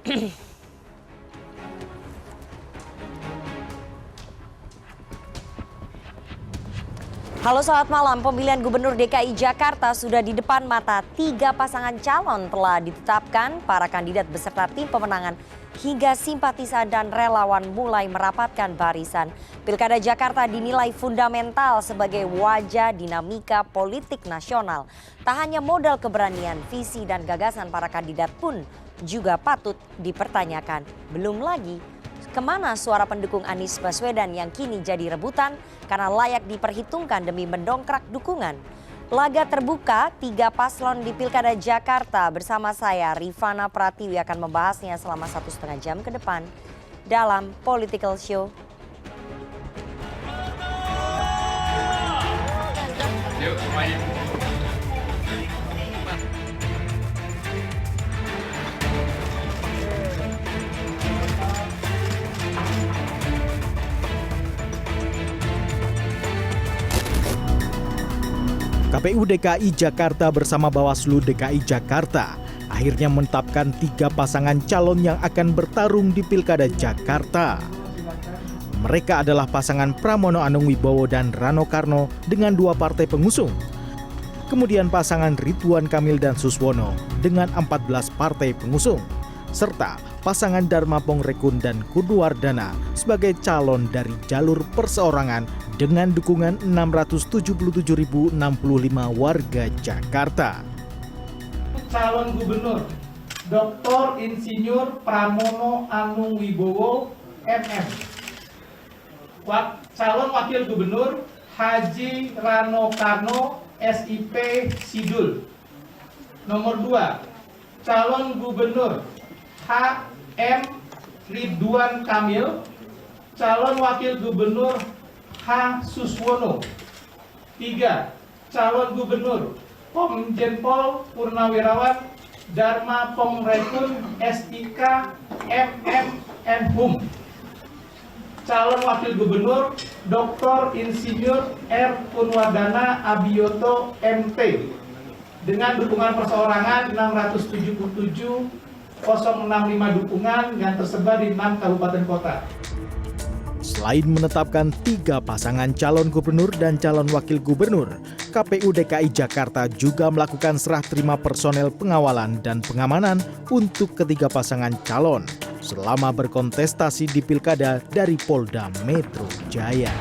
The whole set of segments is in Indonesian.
Halo, selamat malam. Pemilihan Gubernur DKI Jakarta sudah di depan mata. 3 pasangan calon telah ditetapkan. Para kandidat beserta tim pemenangan hingga simpatisan dan relawan mulai merapatkan barisan. Pilkada Jakarta dinilai fundamental sebagai wajah dinamika politik nasional. Tak hanya modal keberanian, visi dan gagasan para kandidat pun juga patut dipertanyakan. Belum lagi kemana suara pendukung Anies Baswedan yang kini jadi rebutan karena layak diperhitungkan demi mendongkrak dukungan. Laga terbuka 3 paslon di Pilkada Jakarta. Bersama saya Rifana Pratiwi akan membahasnya selama 1,5 jam ke depan dalam Political Show. Yuk, semuanya. KPU DKI Jakarta bersama Bawaslu DKI Jakarta akhirnya menetapkan 3 pasangan calon yang akan bertarung di Pilkada Jakarta. Mereka adalah pasangan Pramono Anung Wibowo dan Rano Karno dengan 2 partai pengusung. Kemudian pasangan Ridwan Kamil dan Suswono dengan 14 partai pengusung. Serta pasangan Dharma Pongrekun dan Kurniawardana sebagai calon dari jalur perseorangan dengan dukungan 677.065 warga Jakarta. Calon Gubernur Dr. Insinyur Pramono Anung Wibowo MM. Calon Wakil Gubernur Haji Rano Karno SIP Sidul. Nomor 2, Calon Gubernur HM Ridwan Kamil. Calon Wakil Gubernur H. Suswono. 3, Calon Gubernur Komjen Pol Purnawirawan Dharma Pongrekun SIK MM Hum. Calon Wakil Gubernur Dr. Insinyur R. Kurniawardana Abiyoto MT dengan dukungan perseorangan 677.065 dukungan yang tersebar di 6 kabupaten kota. Selain menetapkan 3 pasangan calon gubernur dan calon wakil gubernur, KPU DKI Jakarta juga melakukan serah terima personel pengawalan dan pengamanan untuk ketiga pasangan calon selama berkontestasi di Pilkada dari Polda Metro Jaya.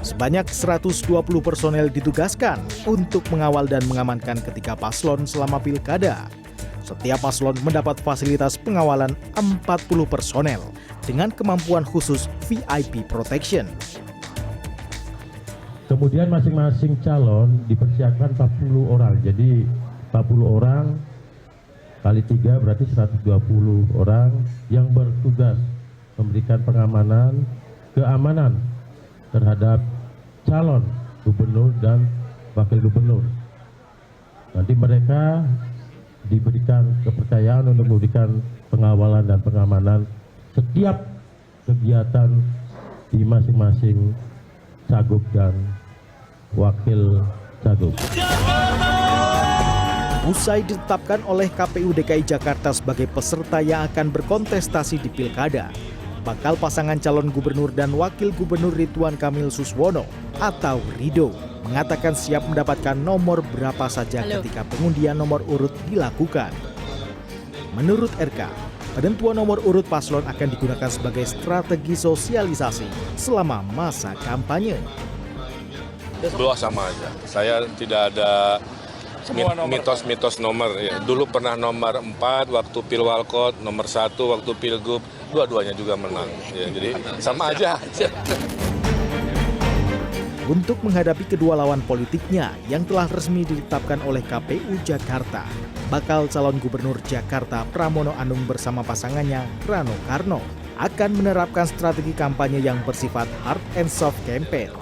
Sebanyak 120 personel ditugaskan untuk mengawal dan mengamankan ketiga paslon selama Pilkada. Setiap paslon mendapat fasilitas pengawalan 40 personel dengan kemampuan khusus VIP Protection. Kemudian masing-masing calon dipersiapkan 40 orang. Jadi 40 orang kali 3 berarti 120 orang yang bertugas memberikan pengamanan, keamanan terhadap calon gubernur dan wakil gubernur. Nanti mereka diberikan kepercayaan untuk memberikan pengawalan dan pengamanan setiap kegiatan di masing-masing cagup dan wakil cagup. Usai ditetapkan oleh KPU DKI Jakarta sebagai peserta yang akan berkontestasi di Pilkada, bakal pasangan calon gubernur dan wakil gubernur Ridwan Kamil Suswono atau Rido mengatakan siap mendapatkan nomor berapa saja ketika pengundian nomor urut dilakukan. Menurut RK, penentuan nomor urut paslon akan digunakan sebagai strategi sosialisasi selama masa kampanye. Dua sama aja. Saya tidak ada mitos-mitos nomor. Ya. Dulu pernah nomor 4 waktu Pilwalkot, nomor 1 waktu Pilgub, dua-duanya juga menang. Ya, jadi sama aja. Untuk menghadapi kedua lawan politiknya yang telah resmi ditetapkan oleh KPU Jakarta, bakal calon gubernur Jakarta Pramono Anung bersama pasangannya Rano Karno akan menerapkan strategi kampanye yang bersifat hard and soft campaign.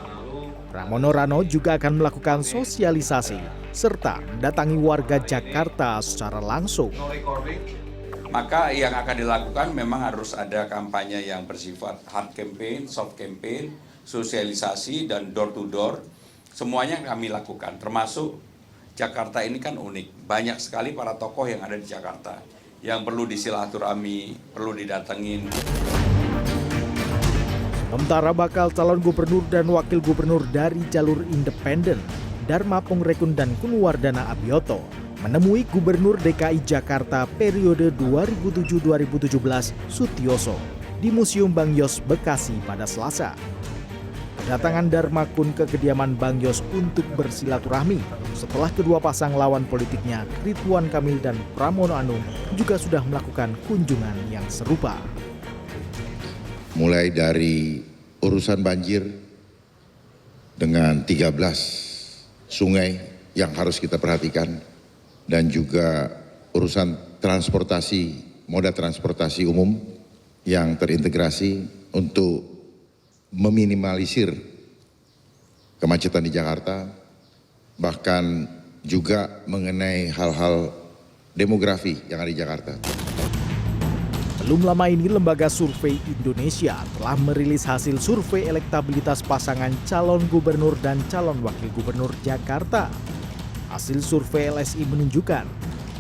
Pramono Rano juga akan melakukan sosialisasi serta mendatangi warga Jakarta secara langsung. Maka yang akan dilakukan memang harus ada kampanye yang bersifat hard campaign, soft campaign, sosialisasi, dan door to door. Semuanya kami lakukan, termasuk Jakarta ini kan unik. Banyak sekali para tokoh yang ada di Jakarta. yang perlu disilaturahmi, perlu didatengin. Sementara bakal calon gubernur dan wakil gubernur dari jalur independen, Dharma Pongrekun dan Kunwardana Abioto, menemui Gubernur DKI Jakarta periode 2007-2017 Sutioso di Museum Bang Yos, Bekasi pada Selasa. Kedatangan Dharma Kun ke kediaman Bang Yos untuk bersilaturahmi setelah kedua pasang lawan politiknya Ridwan Kamil dan Pramono Anung juga sudah melakukan kunjungan yang serupa. Mulai dari urusan banjir dengan 13 sungai yang harus kita perhatikan dan juga urusan transportasi, moda transportasi umum yang terintegrasi untuk meminimalisir kemacetan di Jakarta, bahkan juga mengenai hal-hal demografi yang ada di Jakarta. Belum lama ini Lembaga Survei Indonesia telah merilis hasil survei elektabilitas pasangan calon gubernur dan calon wakil gubernur Jakarta. Hasil survei LSI menunjukkan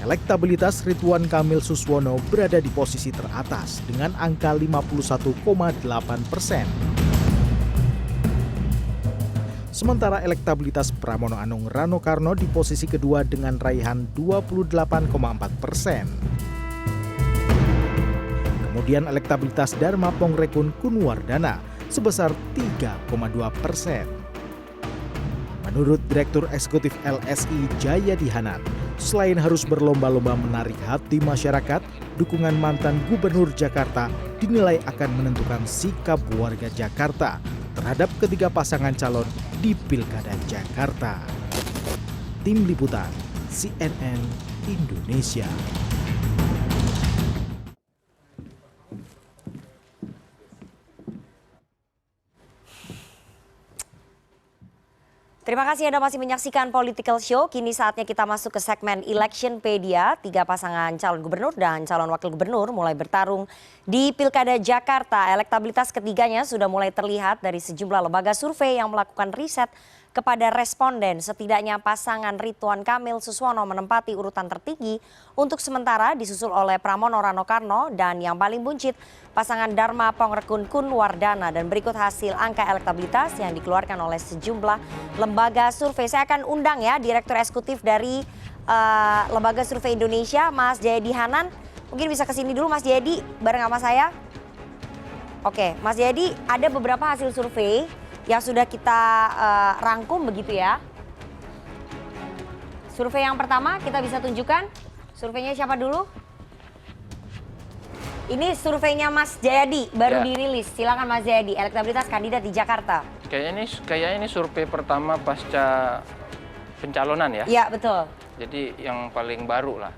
elektabilitas Ridwan Kamil Suswono berada di posisi teratas dengan angka 51,8%. Sementara elektabilitas Pramono Anung Rano Karno di posisi kedua dengan raihan 28,4%. Kemudian elektabilitas Dharma Pongrekun Kunwardana sebesar 3,2%. Menurut Direktur Eksekutif LSI Jayadi Hanan, selain harus berlomba-lomba menarik hati masyarakat, dukungan mantan Gubernur Jakarta dinilai akan menentukan sikap warga Jakarta terhadap ketiga pasangan calon di Pilkada Jakarta. Tim Liputan CNN Indonesia. Terima kasih Anda masih menyaksikan Political Show. Kini saatnya kita masuk ke segmen Electionpedia. 3 pasangan calon gubernur dan calon wakil gubernur mulai bertarung di Pilkada Jakarta. Elektabilitas ketiganya sudah mulai terlihat dari sejumlah lembaga survei yang melakukan riset kepada responden. Setidaknya pasangan Ridwan Kamil Suswono menempati urutan tertinggi untuk sementara, disusul oleh Pramono Rano Karno, dan yang paling buncit pasangan Dharma Pongrekun Kunwardana. Dan berikut hasil angka elektabilitas yang dikeluarkan oleh sejumlah lembaga survei. Saya akan undang ya Direktur Eksekutif dari Lembaga Survei Indonesia, Mas Jayadi Hanan. Mungkin bisa kesini dulu Mas Jayadi bareng sama saya. Oke, Mas Jayadi, ada beberapa hasil survei yang sudah kita rangkum begitu ya. Survei yang pertama kita bisa tunjukkan. Surveinya siapa dulu? Ini surveinya Mas Jayadi, baru dirilis. Silakan Mas Jayadi, elektabilitas kandidat di Jakarta. Kayaknya ini survei pertama pasca pencalonan ya? Iya, betul. Jadi yang paling baru lah.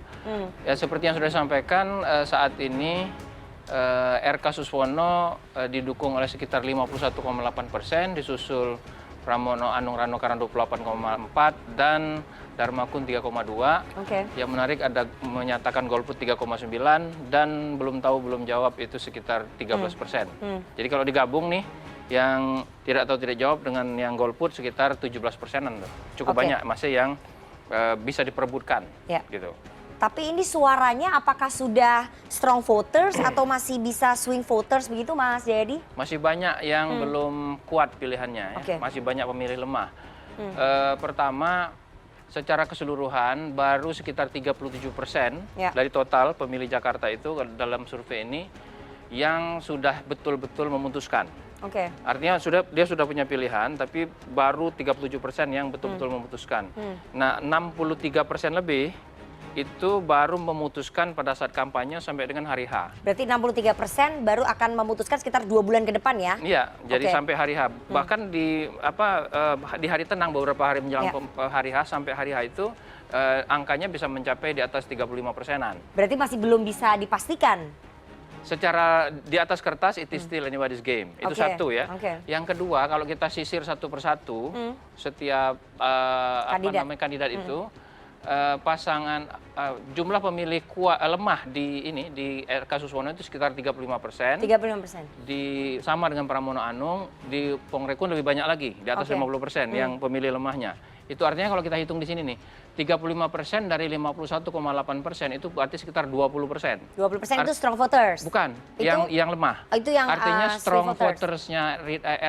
Ya seperti yang sudah disampaikan, saat ini RK Suswono didukung oleh sekitar 51,8%, disusul Pramono Anung Rano Karno 28,4% dan Dharma Kun 3,2%. Yang menarik ada menyatakan golput 3,9% dan belum tahu belum jawab itu sekitar 13%. Jadi kalau digabung nih, yang tidak tahu tidak jawab dengan yang golput sekitar 17%-an. Cukup banyak masih yang bisa diperebutkan. Gitu. Tapi ini suaranya apakah sudah strong voters atau masih bisa swing voters begitu Mas Jayadi? Masih banyak yang belum kuat pilihannya, ya. Masih banyak pemilih lemah. Pertama, secara keseluruhan baru sekitar 37% dari total pemilih Jakarta itu dalam survei ini yang sudah betul-betul memutuskan. Artinya dia sudah punya pilihan, tapi baru 37% yang betul-betul memutuskan. Nah, 63% lebih itu baru memutuskan pada saat kampanye sampai dengan hari H. Berarti 63% baru akan memutuskan sekitar 2 bulan ke depan ya? Iya, jadi sampai hari H. Bahkan di hari tenang beberapa hari menjelang hari H sampai hari H itu angkanya bisa mencapai di atas 35%-an. Berarti masih belum bisa dipastikan? Secara di atas kertas it is still anybody's game. Itu satu ya. Yang kedua, kalau kita sisir satu persatu setiap kandidat itu, pasangan jumlah pemilih lemah di RK Suswono itu sekitar 35%. 35%. Sama dengan Pramono Anung, di Pongrekun lebih banyak lagi, di atas 50% yang pemilih lemahnya. Itu artinya kalau kita hitung di sini nih, 35% dari 51,8% itu berarti sekitar 20%. 20% itu strong voters? Bukan, Itu- yang lemah. Itu yang Artinya swing strong voters. votersnya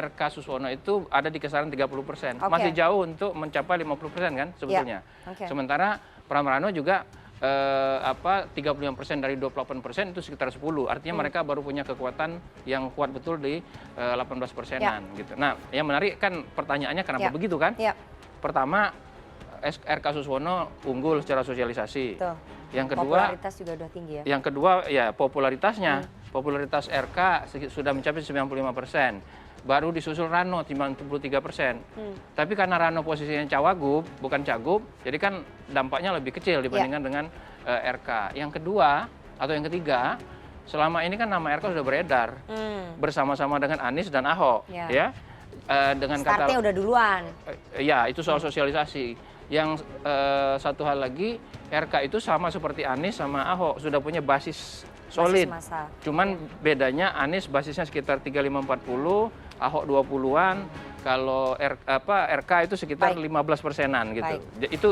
RK Suswono itu ada di kisaran 30%. Oke. Masih jauh untuk mencapai 50% kan sebetulnya. Oke. Sementara Pram Rano juga 35% dari 28% itu sekitar 10. Artinya mereka baru punya kekuatan yang kuat betul di 18%-an gitu. Nah, yang menarik kan pertanyaannya kenapa begitu kan? Ya, Pertama, RK Suswono unggul secara sosialisasi. betul. Yang kedua, Popularitas juga udah tinggi ya. yang kedua ya popularitasnya. Popularitas RK sudah mencapai 95%. Baru disusul Rano 93%. Tapi karena Rano posisinya cawagup, bukan cagup, jadi kan dampaknya lebih kecil dibandingkan dengan RK. Yang kedua atau yang ketiga, selama ini kan nama RK sudah beredar bersama-sama dengan Anies dan Ahok, ya. Dengan Startnya udah duluan. Ya, itu soal sosialisasi. Yang satu hal lagi, RK itu sama seperti Anies sama Ahok, sudah punya basis solid. massa. Cuman bedanya Anies basisnya sekitar 35-40, Ahok 20-an, kalau RK itu sekitar 15%-an gitu.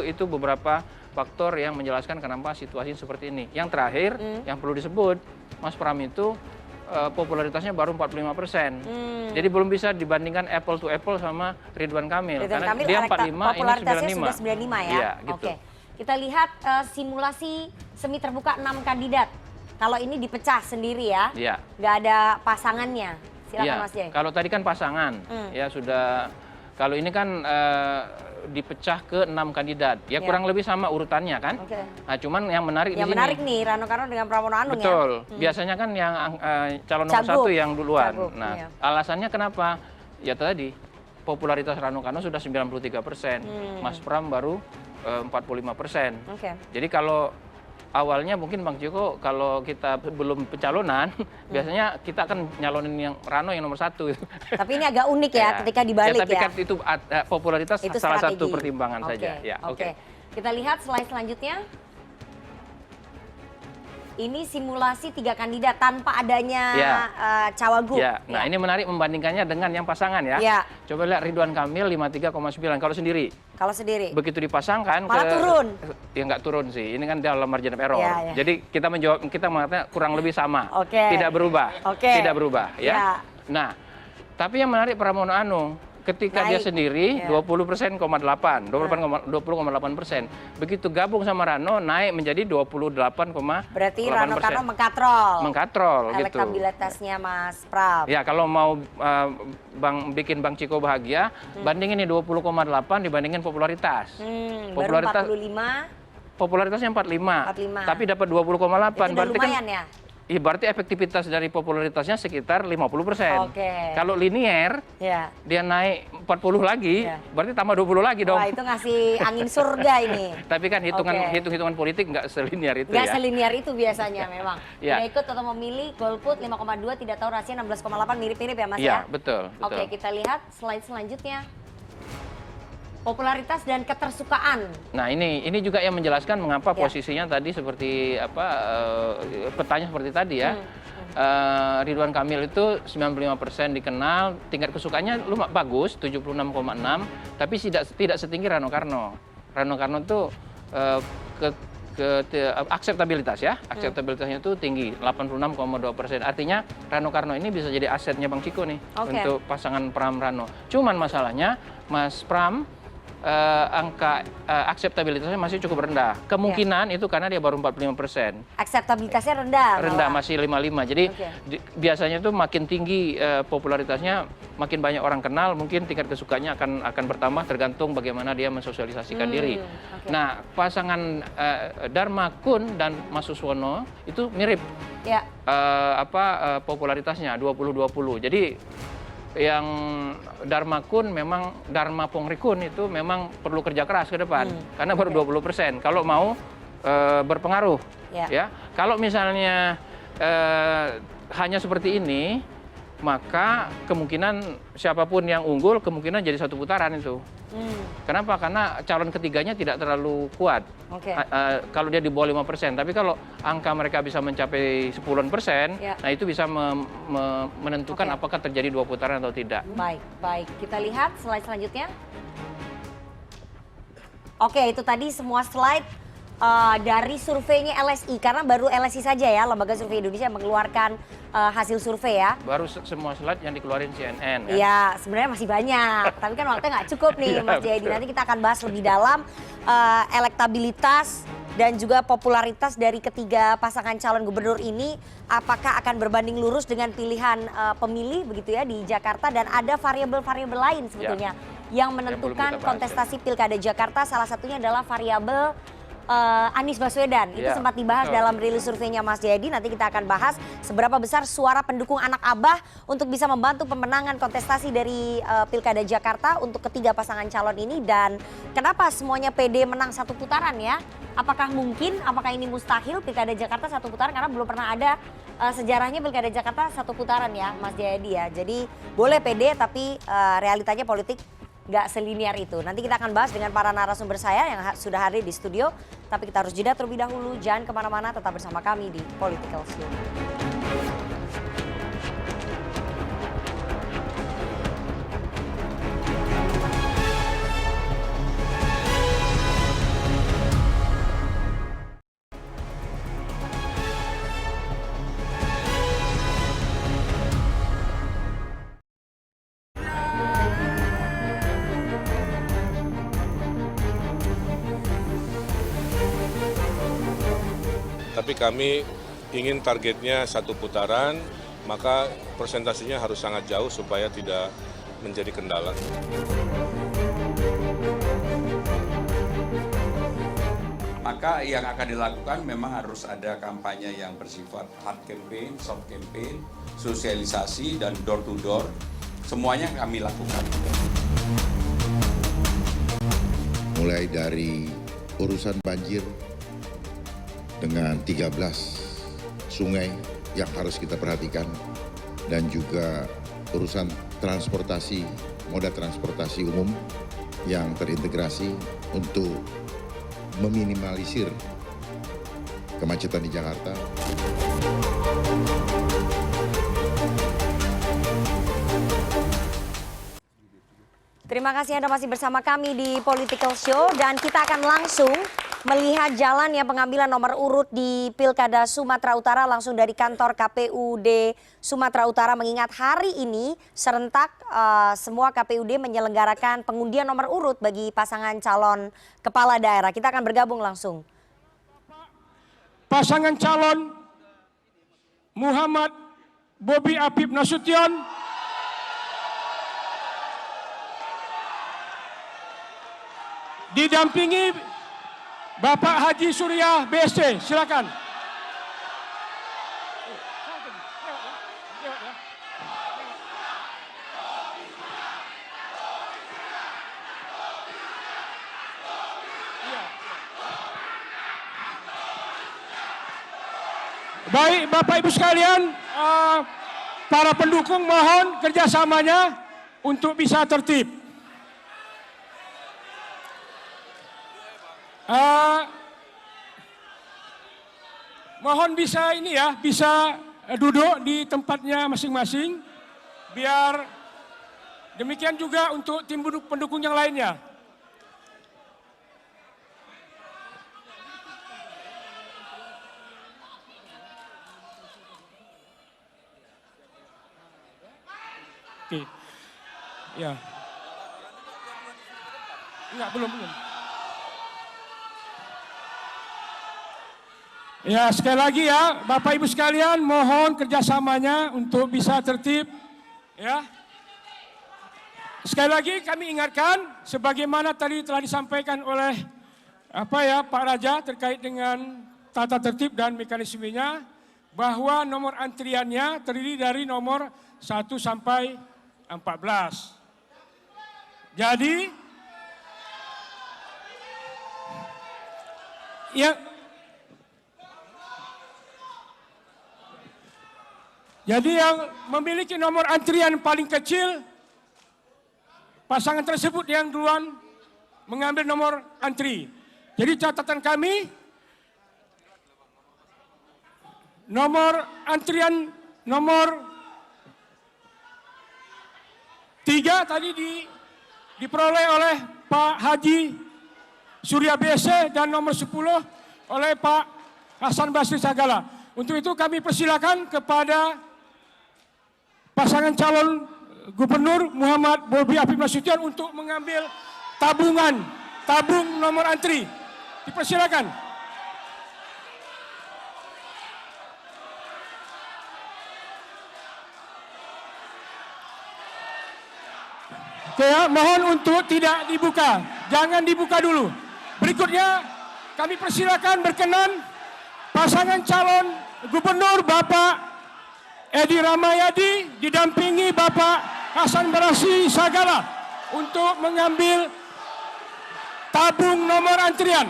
Itu beberapa faktor yang menjelaskan kenapa situasi seperti ini. Yang terakhir, yang perlu disebut, Mas Pram itu popularitasnya baru 45%. Jadi belum bisa dibandingkan apple to apple sama Ridwan Kamil. Ridwan Karena Kamil dia 45, ini popularitasnya 95. sudah 95 ya. Iya, gitu. Oke. Kita lihat simulasi semi terbuka 6 kandidat. Kalau ini dipecah sendiri ya. Iya. Nggak ada pasangannya. Silakan Iya. Mas Jay. Kalau tadi kan pasangan, ya sudah. Kalau ini kan dipecah ke 6 kandidat. Ya kurang lebih sama urutannya kan. Oke. Nah, cuman yang menarik di Yang sini. menarik nih Rano Karno dengan Pramono Anung ya. Betul. Biasanya kan yang calon nomor Cagup. 1 yang duluan. Cagup, Nah, iya. alasannya kenapa? Ya tadi popularitas Rano Karno sudah 93%, Mas Pram baru 45%. Oke. Jadi kalau awalnya mungkin Bang Joko kalau kita belum pencalonan, biasanya kita akan nyalonin yang Rano yang nomor 1. Tapi ini agak unik ya ketika dibalik tapi ya. kan itu popularitas Itu salah strategi. satu pertimbangan Oke, saja. Ya, oke. Kita lihat slide selanjutnya. Ini simulasi 3 kandidat tanpa adanya cawagup. Ya, nah ini menarik membandingkannya dengan yang pasangan ya. Ya. Coba lihat Ridwan Kamil 53,9 kalau sendiri. Kalau sendiri. Begitu dipasangkan Malah turun. Ya nggak turun sih. Ini kan dalam margin of error. Ya, ya. Jadi kita mengatakan kurang lebih sama. Oke. Tidak berubah. Oke. Tidak berubah ya. Ya. Nah, tapi yang menarik Pramono Anung ketika dia Naik. sendiri Ya. 20,8%. Begitu gabung sama Rano naik menjadi 28,8%. Berarti Rano Karno Mengkatrol gitu. elektabilitasnya Mas Pram. Ya, kalau mau bikin Bang Ciko bahagia, bandingin nih 20,8 dibandingin popularitas. Baru 45. Popularitasnya 45. 45. Tapi dapat 20,8. Itu udah Berarti lumayan kan ya. iya, berarti efektivitas dari popularitasnya sekitar 50%. Oke. Kalau linier, Ya. dia naik 40 lagi, Ya. berarti tambah 20 lagi dong. Wah, itu ngasih angin surga ini. Tapi kan Oke. hitung-hitungan politik nggak selinier itu Nggak ya. selinier itu biasanya memang. Ya. Udah ikut atau memilih golput 5,2 tidak tahu rahasia 16,8 mirip-mirip ya Mas Iya, ya. betul. Oke, kita lihat slide selanjutnya. Popularitas dan ketersukaan. Nah, ini juga yang menjelaskan mengapa Ya. posisinya tadi seperti petanya seperti tadi ya. Ridwan Kamil itu 95% dikenal, tingkat kesukaannya bagus 76,6, tapi tidak setinggi Rano Karno. Rano Karno itu akseptabilitas ya, akseptabilitasnya itu tinggi 86,2%. Artinya Rano Karno ini bisa jadi asetnya Bang Ciko nih untuk pasangan Pram Rano. Cuman masalahnya Mas Pram angka akseptabilitasnya masih cukup rendah. Kemungkinan itu karena dia baru 45%. Akseptabilitasnya rendah. Rendah, malah. masih 55. Jadi biasanya itu makin tinggi popularitasnya, makin banyak orang kenal, mungkin tingkat kesukaannya akan bertambah tergantung bagaimana dia mensosialisasikan diri. Nah, pasangan Dharma Kun dan Mas Suswono itu mirip. Ya. Popularitasnya 20-20. Jadi yang Dharma Kun memang Dharma Pongrikun itu memang perlu kerja keras ke depan karena baru 20%. Kalau mau berpengaruh ya. Kalau misalnya hanya seperti ini, maka kemungkinan siapapun yang unggul kemungkinan jadi satu putaran itu. Kenapa? Karena calon ketiganya tidak terlalu kuat. Kalau dia di bawah 5%, tapi kalau angka mereka bisa mencapai 10%, nah itu bisa menentukan apakah terjadi 2 putaran atau tidak. Baik. Kita lihat slide selanjutnya. Oke, itu tadi semua slide dari surveinya LSI, karena baru LSI saja ya, Lembaga Survei Indonesia yang mengeluarkan hasil survei ya. Baru semua slide yang dikeluarin CNN kan? Iya, sebenarnya masih banyak, tapi kan waktunya nggak cukup nih Iya, Mas Jayadi. betul. Nanti kita akan bahas lebih dalam elektabilitas dan juga popularitas dari ketiga pasangan calon gubernur ini, apakah akan berbanding lurus dengan pilihan pemilih begitu ya di Jakarta, dan ada variabel-variabel lain sebetulnya yang menentukan belum kita bahas, kontestasi Pilkada Jakarta. Salah satunya adalah variabel Anies Baswedan. Itu Ya, sempat dibahas betul. dalam rilis surveinya Mas Jayadi. Nanti kita akan bahas seberapa besar suara pendukung anak Abah untuk bisa membantu pemenangan kontestasi dari Pilkada Jakarta untuk ketiga pasangan calon ini, dan kenapa semuanya PD menang satu putaran ya? Apakah mungkin, apakah ini mustahil Pilkada Jakarta satu putaran, karena belum pernah ada sejarahnya Pilkada Jakarta satu putaran ya Mas Jayadi ya. Jadi boleh PD tapi realitanya politik nggak selinier itu. Nanti kita akan bahas dengan para narasumber saya yang sudah hadir di studio. Tapi kita harus jeda terlebih dahulu. Jangan kemana-mana, tetap bersama kami di Political Show. Tapi kami ingin targetnya satu putaran, maka presentasinya harus sangat jauh supaya tidak menjadi kendala. Maka yang akan dilakukan memang harus ada kampanye yang bersifat hard campaign, soft campaign, sosialisasi, dan door to door. Semuanya kami lakukan. Mulai dari urusan banjir dengan 13 sungai yang harus kita perhatikan, dan juga urusan transportasi, moda transportasi umum yang terintegrasi untuk meminimalisir kemacetan di Jakarta. Terima kasih Anda masih bersama kami di Political Show, dan kita akan langsung melihat jalannya pengambilan nomor urut di Pilkada Sumatera Utara langsung dari kantor KPUD Sumatera Utara, mengingat hari ini serentak semua KPUD menyelenggarakan pengundian nomor urut bagi pasangan calon kepala daerah. Kita akan bergabung langsung. Pasangan calon Muhammad Bobi Apip Nasution didampingi Bapak Haji Surya BSC, silakan. Baik Bapak Ibu sekalian, para pendukung mohon kerjasamanya untuk bisa tertib. Mohon bisa ini ya, bisa duduk di tempatnya masing-masing, biar demikian juga untuk tim pendukung yang lainnya. Oke, ya, enggak belum. Ya, sekali lagi ya, Bapak Ibu sekalian, mohon kerjasamanya untuk bisa tertib. Ya, sekali lagi kami ingatkan, sebagaimana tadi telah disampaikan oleh Pak Raja terkait dengan tata tertib dan mekanismenya, bahwa nomor antriannya terdiri dari nomor 1 sampai 14. Jadi, yang memiliki nomor antrian paling kecil, pasangan tersebut yang duluan mengambil nomor antri. Jadi catatan kami, nomor antrian nomor 3 tadi diperoleh oleh Pak Haji Surya BC dan nomor 10 oleh Pak Hasan Basri Sagala. Untuk itu kami persilakan kepada pasangan calon Gubernur Muhammad Bobi Afif Nasution untuk mengambil tabung nomor antri. Dipersilakan. Oke ya, mohon untuk tidak dibuka. Jangan dibuka dulu. Berikutnya kami persilakan berkenan pasangan calon Gubernur Bapak Edi Rahmayadi didampingi Bapak Hasan Basri Sagala untuk mengambil tabung nomor antrian.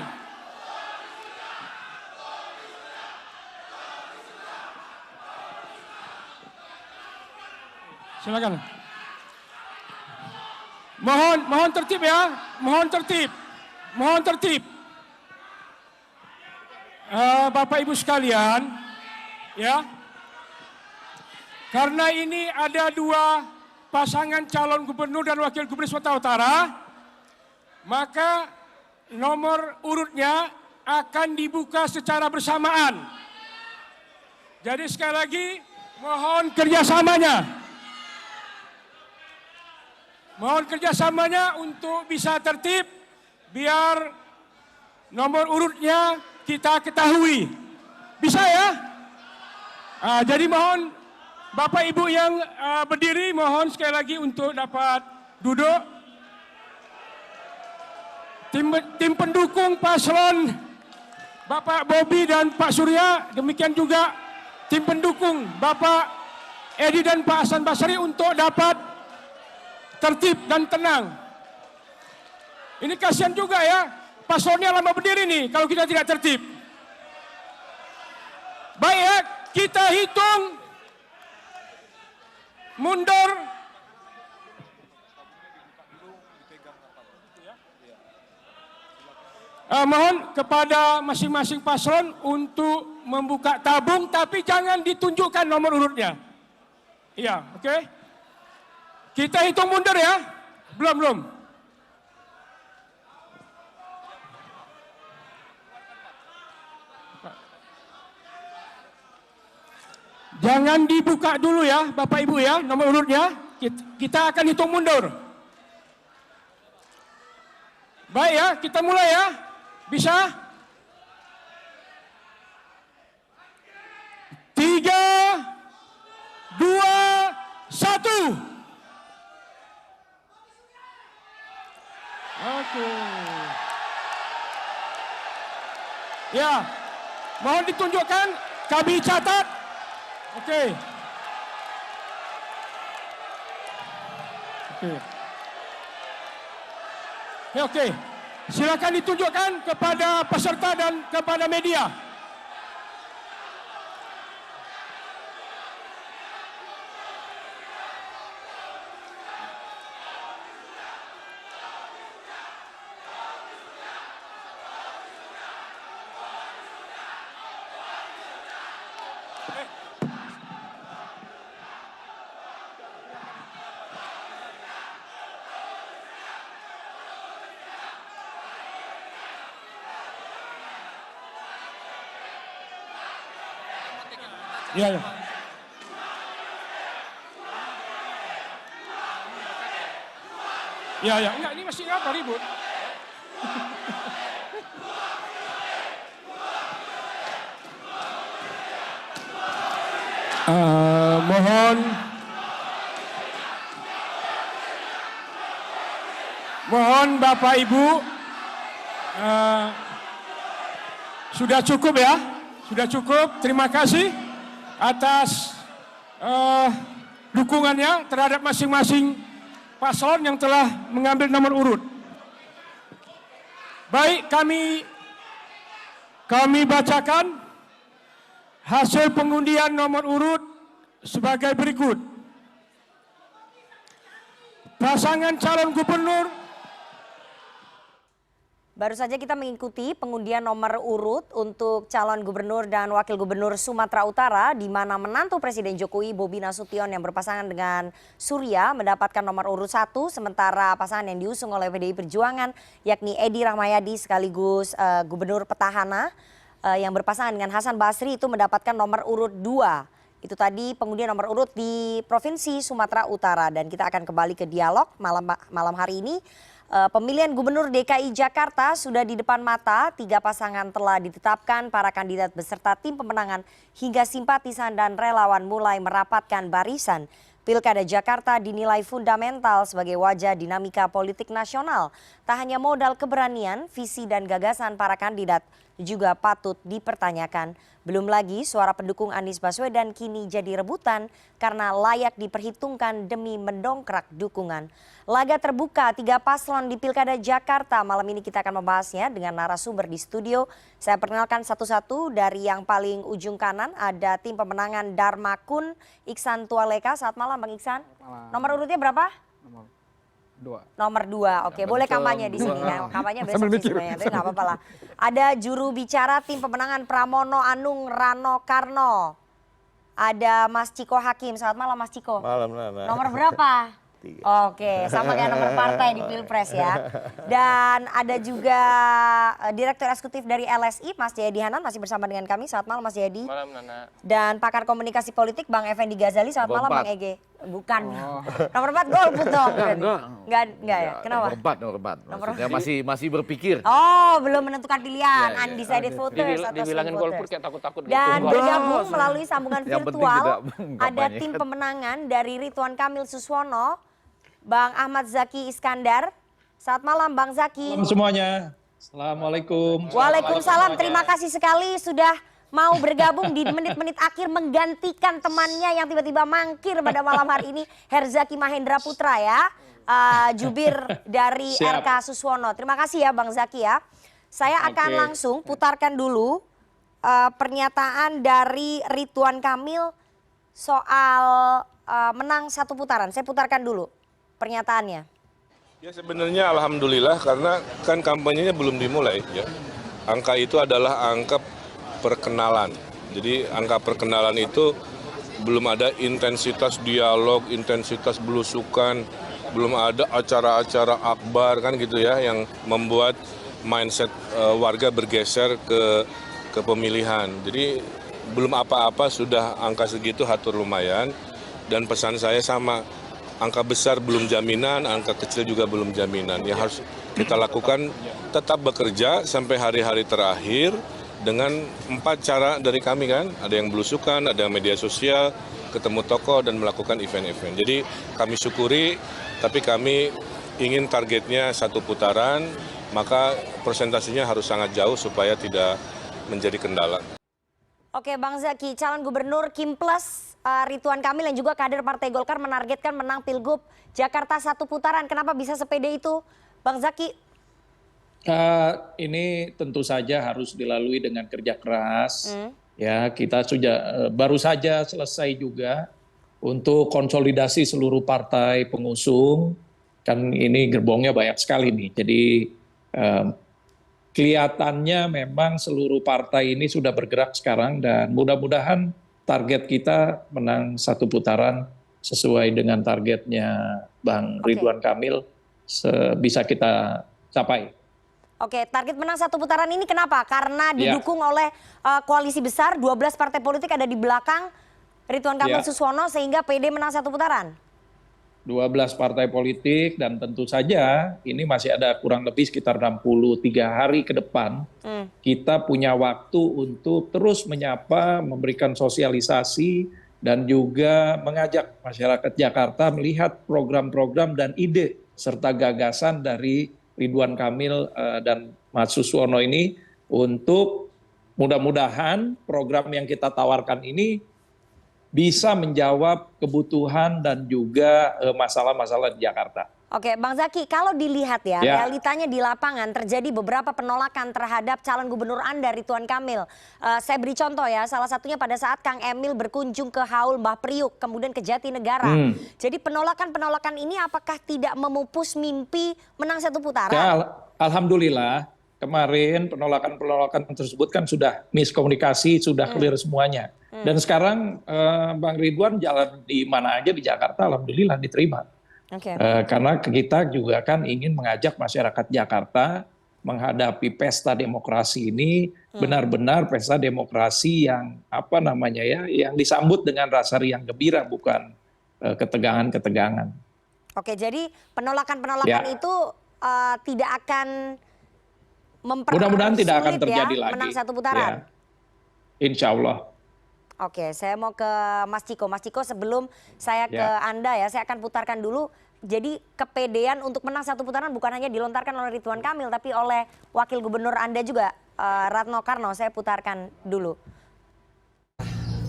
Silakan. Mohon tertib ya, mohon tertib. Bapak Ibu sekalian, ya. Karena ini ada 2 pasangan calon gubernur dan wakil gubernur Sumatera Utara, maka nomor urutnya akan dibuka secara bersamaan. Jadi sekali lagi mohon kerjasamanya. Mohon kerjasamanya untuk bisa tertib, biar nomor urutnya kita ketahui. Bisa ya? Jadi mohon Bapak Ibu yang berdiri, mohon sekali lagi untuk dapat duduk. Tim pendukung paslon Bapak Bobi dan Pak Surya, demikian juga tim pendukung Bapak Edi dan Pak Hasan Basri untuk dapat tertib dan tenang. Ini kasihan juga ya, paslonnya lama berdiri nih kalau kita tidak tertib. Baik ya, kita hitung mundur. Mohon kepada masing-masing paslon untuk membuka tabung, tapi jangan ditunjukkan nomor urutnya. Iya, oke? Kita hitung mundur ya. Belum. Jangan dibuka dulu ya, Bapak Ibu ya, nomor urutnya. Kita akan hitung mundur. Baik ya, kita mulai ya. Bisa? 3, 2, 1. Oke. Ya, mohon ditunjukkan, kami catat. Oke. Oke. Silakan ditunjukkan kepada peserta dan kepada media. Ya. Enggak, ini masih apa ribut? Mohon Bapak Ibu, sudah cukup ya, sudah cukup. Terima kasih atas dukungannya terhadap masing-masing paslon yang telah mengambil nomor urut. Baik, kami bacakan hasil pengundian nomor urut sebagai berikut. Pasangan calon gubernur Baru saja kita mengikuti pengundian nomor urut untuk calon gubernur dan wakil gubernur Sumatera Utara, di mana menantu Presiden Jokowi Bobi Nasution yang berpasangan dengan Surya mendapatkan nomor urut 1, sementara pasangan yang diusung oleh PDI Perjuangan yakni Edi Rahmayadi sekaligus gubernur petahana yang berpasangan dengan Hasan Basri itu mendapatkan nomor urut 2. Itu tadi pengundian nomor urut di Provinsi Sumatera Utara, dan kita akan kembali ke dialog malam hari ini. Pemilihan Gubernur DKI Jakarta sudah di depan mata, 3 pasangan telah ditetapkan, para kandidat beserta tim pemenangan hingga simpatisan dan relawan mulai merapatkan barisan. Pilkada Jakarta dinilai fundamental sebagai wajah dinamika politik nasional. Tak hanya modal keberanian, visi dan gagasan para kandidat juga patut dipertanyakan. Belum lagi suara pendukung Anies Baswedan kini jadi rebutan karena layak diperhitungkan demi mendongkrak dukungan. Laga terbuka 3 paslon di Pilkada Jakarta. Malam ini kita akan membahasnya dengan narasumber di studio. Saya perkenalkan satu-satu. Dari yang paling ujung kanan ada tim pemenangan Dharma Kun, Iksan Tualeka. Selamat malam Bang Iksan. Nomor urutnya berapa? Nomor 2. Oke, boleh kampanye di sini. Nah, kampanye besok sih sebenarnya, tapi nggak apa-apa lah. Ada juru bicara tim pemenangan Pramono Anung Rano Karno. Ada Mas Ciko Hakim. Selamat malam Mas Ciko. Malam, Nana. Nomor berapa? 3. Oke, sama kayak nomor partai di Pilpres ya. Dan ada juga Direktur Eksekutif dari LSI, Mas Jayadi Hanan, masih bersama dengan kami. Selamat malam Mas Jayadi. Malam Nana. Dan pakar komunikasi politik Bang Effendi Ghazali. Selamat malam Bang Ege. Bukan. Nomor 4 golput dong. Enggak ya. Kenapa? Nomor 4. Maksudnya masih berpikir. Oh, belum menentukan pilihan. Undecided voters atau Dibilangin swing golput voters. kayak takut-takut Dan gitu. bergabung melalui sambungan Yang penting virtual tidak ada kampanye. tim pemenangan dari Ridwan Kamil Suswono, Bang Ahmad Zaki Iskandar. Selamat malam Bang Zaki. Salam semuanya. Assalamualaikum. Waalaikumsalam. Terima kasih sekali sudah mau bergabung di menit-menit akhir menggantikan temannya yang tiba-tiba mangkir pada malam hari ini, Herzaki Mahendra Putra ya, jubir dari Siap. RK Suswono. Terima kasih ya Bang Zaki ya. Saya akan langsung putarkan dulu pernyataan dari Ridwan Kamil soal menang 1 putaran. Saya putarkan dulu pernyataannya. Ya sebenarnya alhamdulillah karena kan kampanyenya belum dimulai ya. Angka itu adalah angka perkenalan. Jadi angka perkenalan itu belum ada intensitas dialog, intensitas belusukan, belum ada acara-acara akbar kan gitu ya yang membuat mindset warga bergeser ke pemilihan. Jadi belum apa-apa sudah angka segitu hatur lumayan, dan pesan saya sama, angka besar belum jaminan, angka kecil juga belum jaminan. Yang harus kita lakukan tetap bekerja sampai hari-hari terakhir dengan 4 cara dari kami kan. Ada yang belusukan, ada yang media sosial, ketemu tokoh dan melakukan event-event. Jadi kami syukuri, tapi kami ingin targetnya 1 putaran, maka presentasinya harus sangat jauh supaya tidak menjadi kendala. Oke Bang Zaki, calon gubernur Kim Plus Ridwan Kamil yang juga kader Partai Golkar menargetkan menang Pilgub Jakarta 1 putaran. Kenapa bisa sepede itu Bang Zaki? Ini tentu saja harus dilalui dengan kerja keras. Ya, kita sudah baru saja selesai juga untuk konsolidasi seluruh partai pengusung. Kan ini gerbongnya banyak sekali nih. Jadi kelihatannya memang seluruh partai ini sudah bergerak sekarang, dan mudah-mudahan target kita menang 1 putaran sesuai dengan targetnya Bang Ridwan Kamil bisa kita capai. Oke, target menang 1 putaran ini kenapa? Karena didukung oleh koalisi besar, 12 partai politik ada di belakang Ridwan Kamil Suswono sehingga PD menang 1 putaran. 12 partai politik, dan tentu saja ini masih ada kurang lebih sekitar 63 hari ke depan. Kita punya waktu untuk terus menyapa, memberikan sosialisasi, dan juga mengajak masyarakat Jakarta melihat program-program dan ide serta gagasan dari Ridwan Kamil dan Mas Suswono ini, untuk mudah-mudahan program yang kita tawarkan ini bisa menjawab kebutuhan dan juga masalah-masalah di Jakarta. Oke, Bang Zaki, kalau dilihat ya, realitanya di lapangan terjadi beberapa penolakan terhadap calon gubernur Anda, Ridwan Kamil. Saya beri contoh ya, salah satunya pada saat Kang Emil berkunjung ke Haul Mbah Priuk, kemudian ke Jatinegara. Jadi penolakan-penolakan ini apakah tidak memupus mimpi menang 1 putaran? Ya, alhamdulillah kemarin penolakan tersebut kan sudah miskomunikasi, sudah clear semuanya. Dan sekarang Bang Ridwan jalan di mana aja di Jakarta, alhamdulillah diterima. Karena kita juga kan ingin mengajak masyarakat Jakarta menghadapi pesta demokrasi ini benar-benar pesta demokrasi yang yang disambut dengan rasa riang gembira, bukan ketegangan-ketegangan. Oke, jadi penolakan-penolakan itu tidak akan mudah-mudahan tidak akan terjadi lagi. Menang satu putaran. Insya Allah. Oke, saya mau ke Mas Ciko. Mas Ciko, sebelum saya ke Anda ya, saya akan putarkan dulu. Jadi kepedean untuk menang satu putaran bukan hanya dilontarkan oleh Ridwan Kamil, tapi oleh Wakil Gubernur Anda juga, Ratno Karno. Saya putarkan dulu.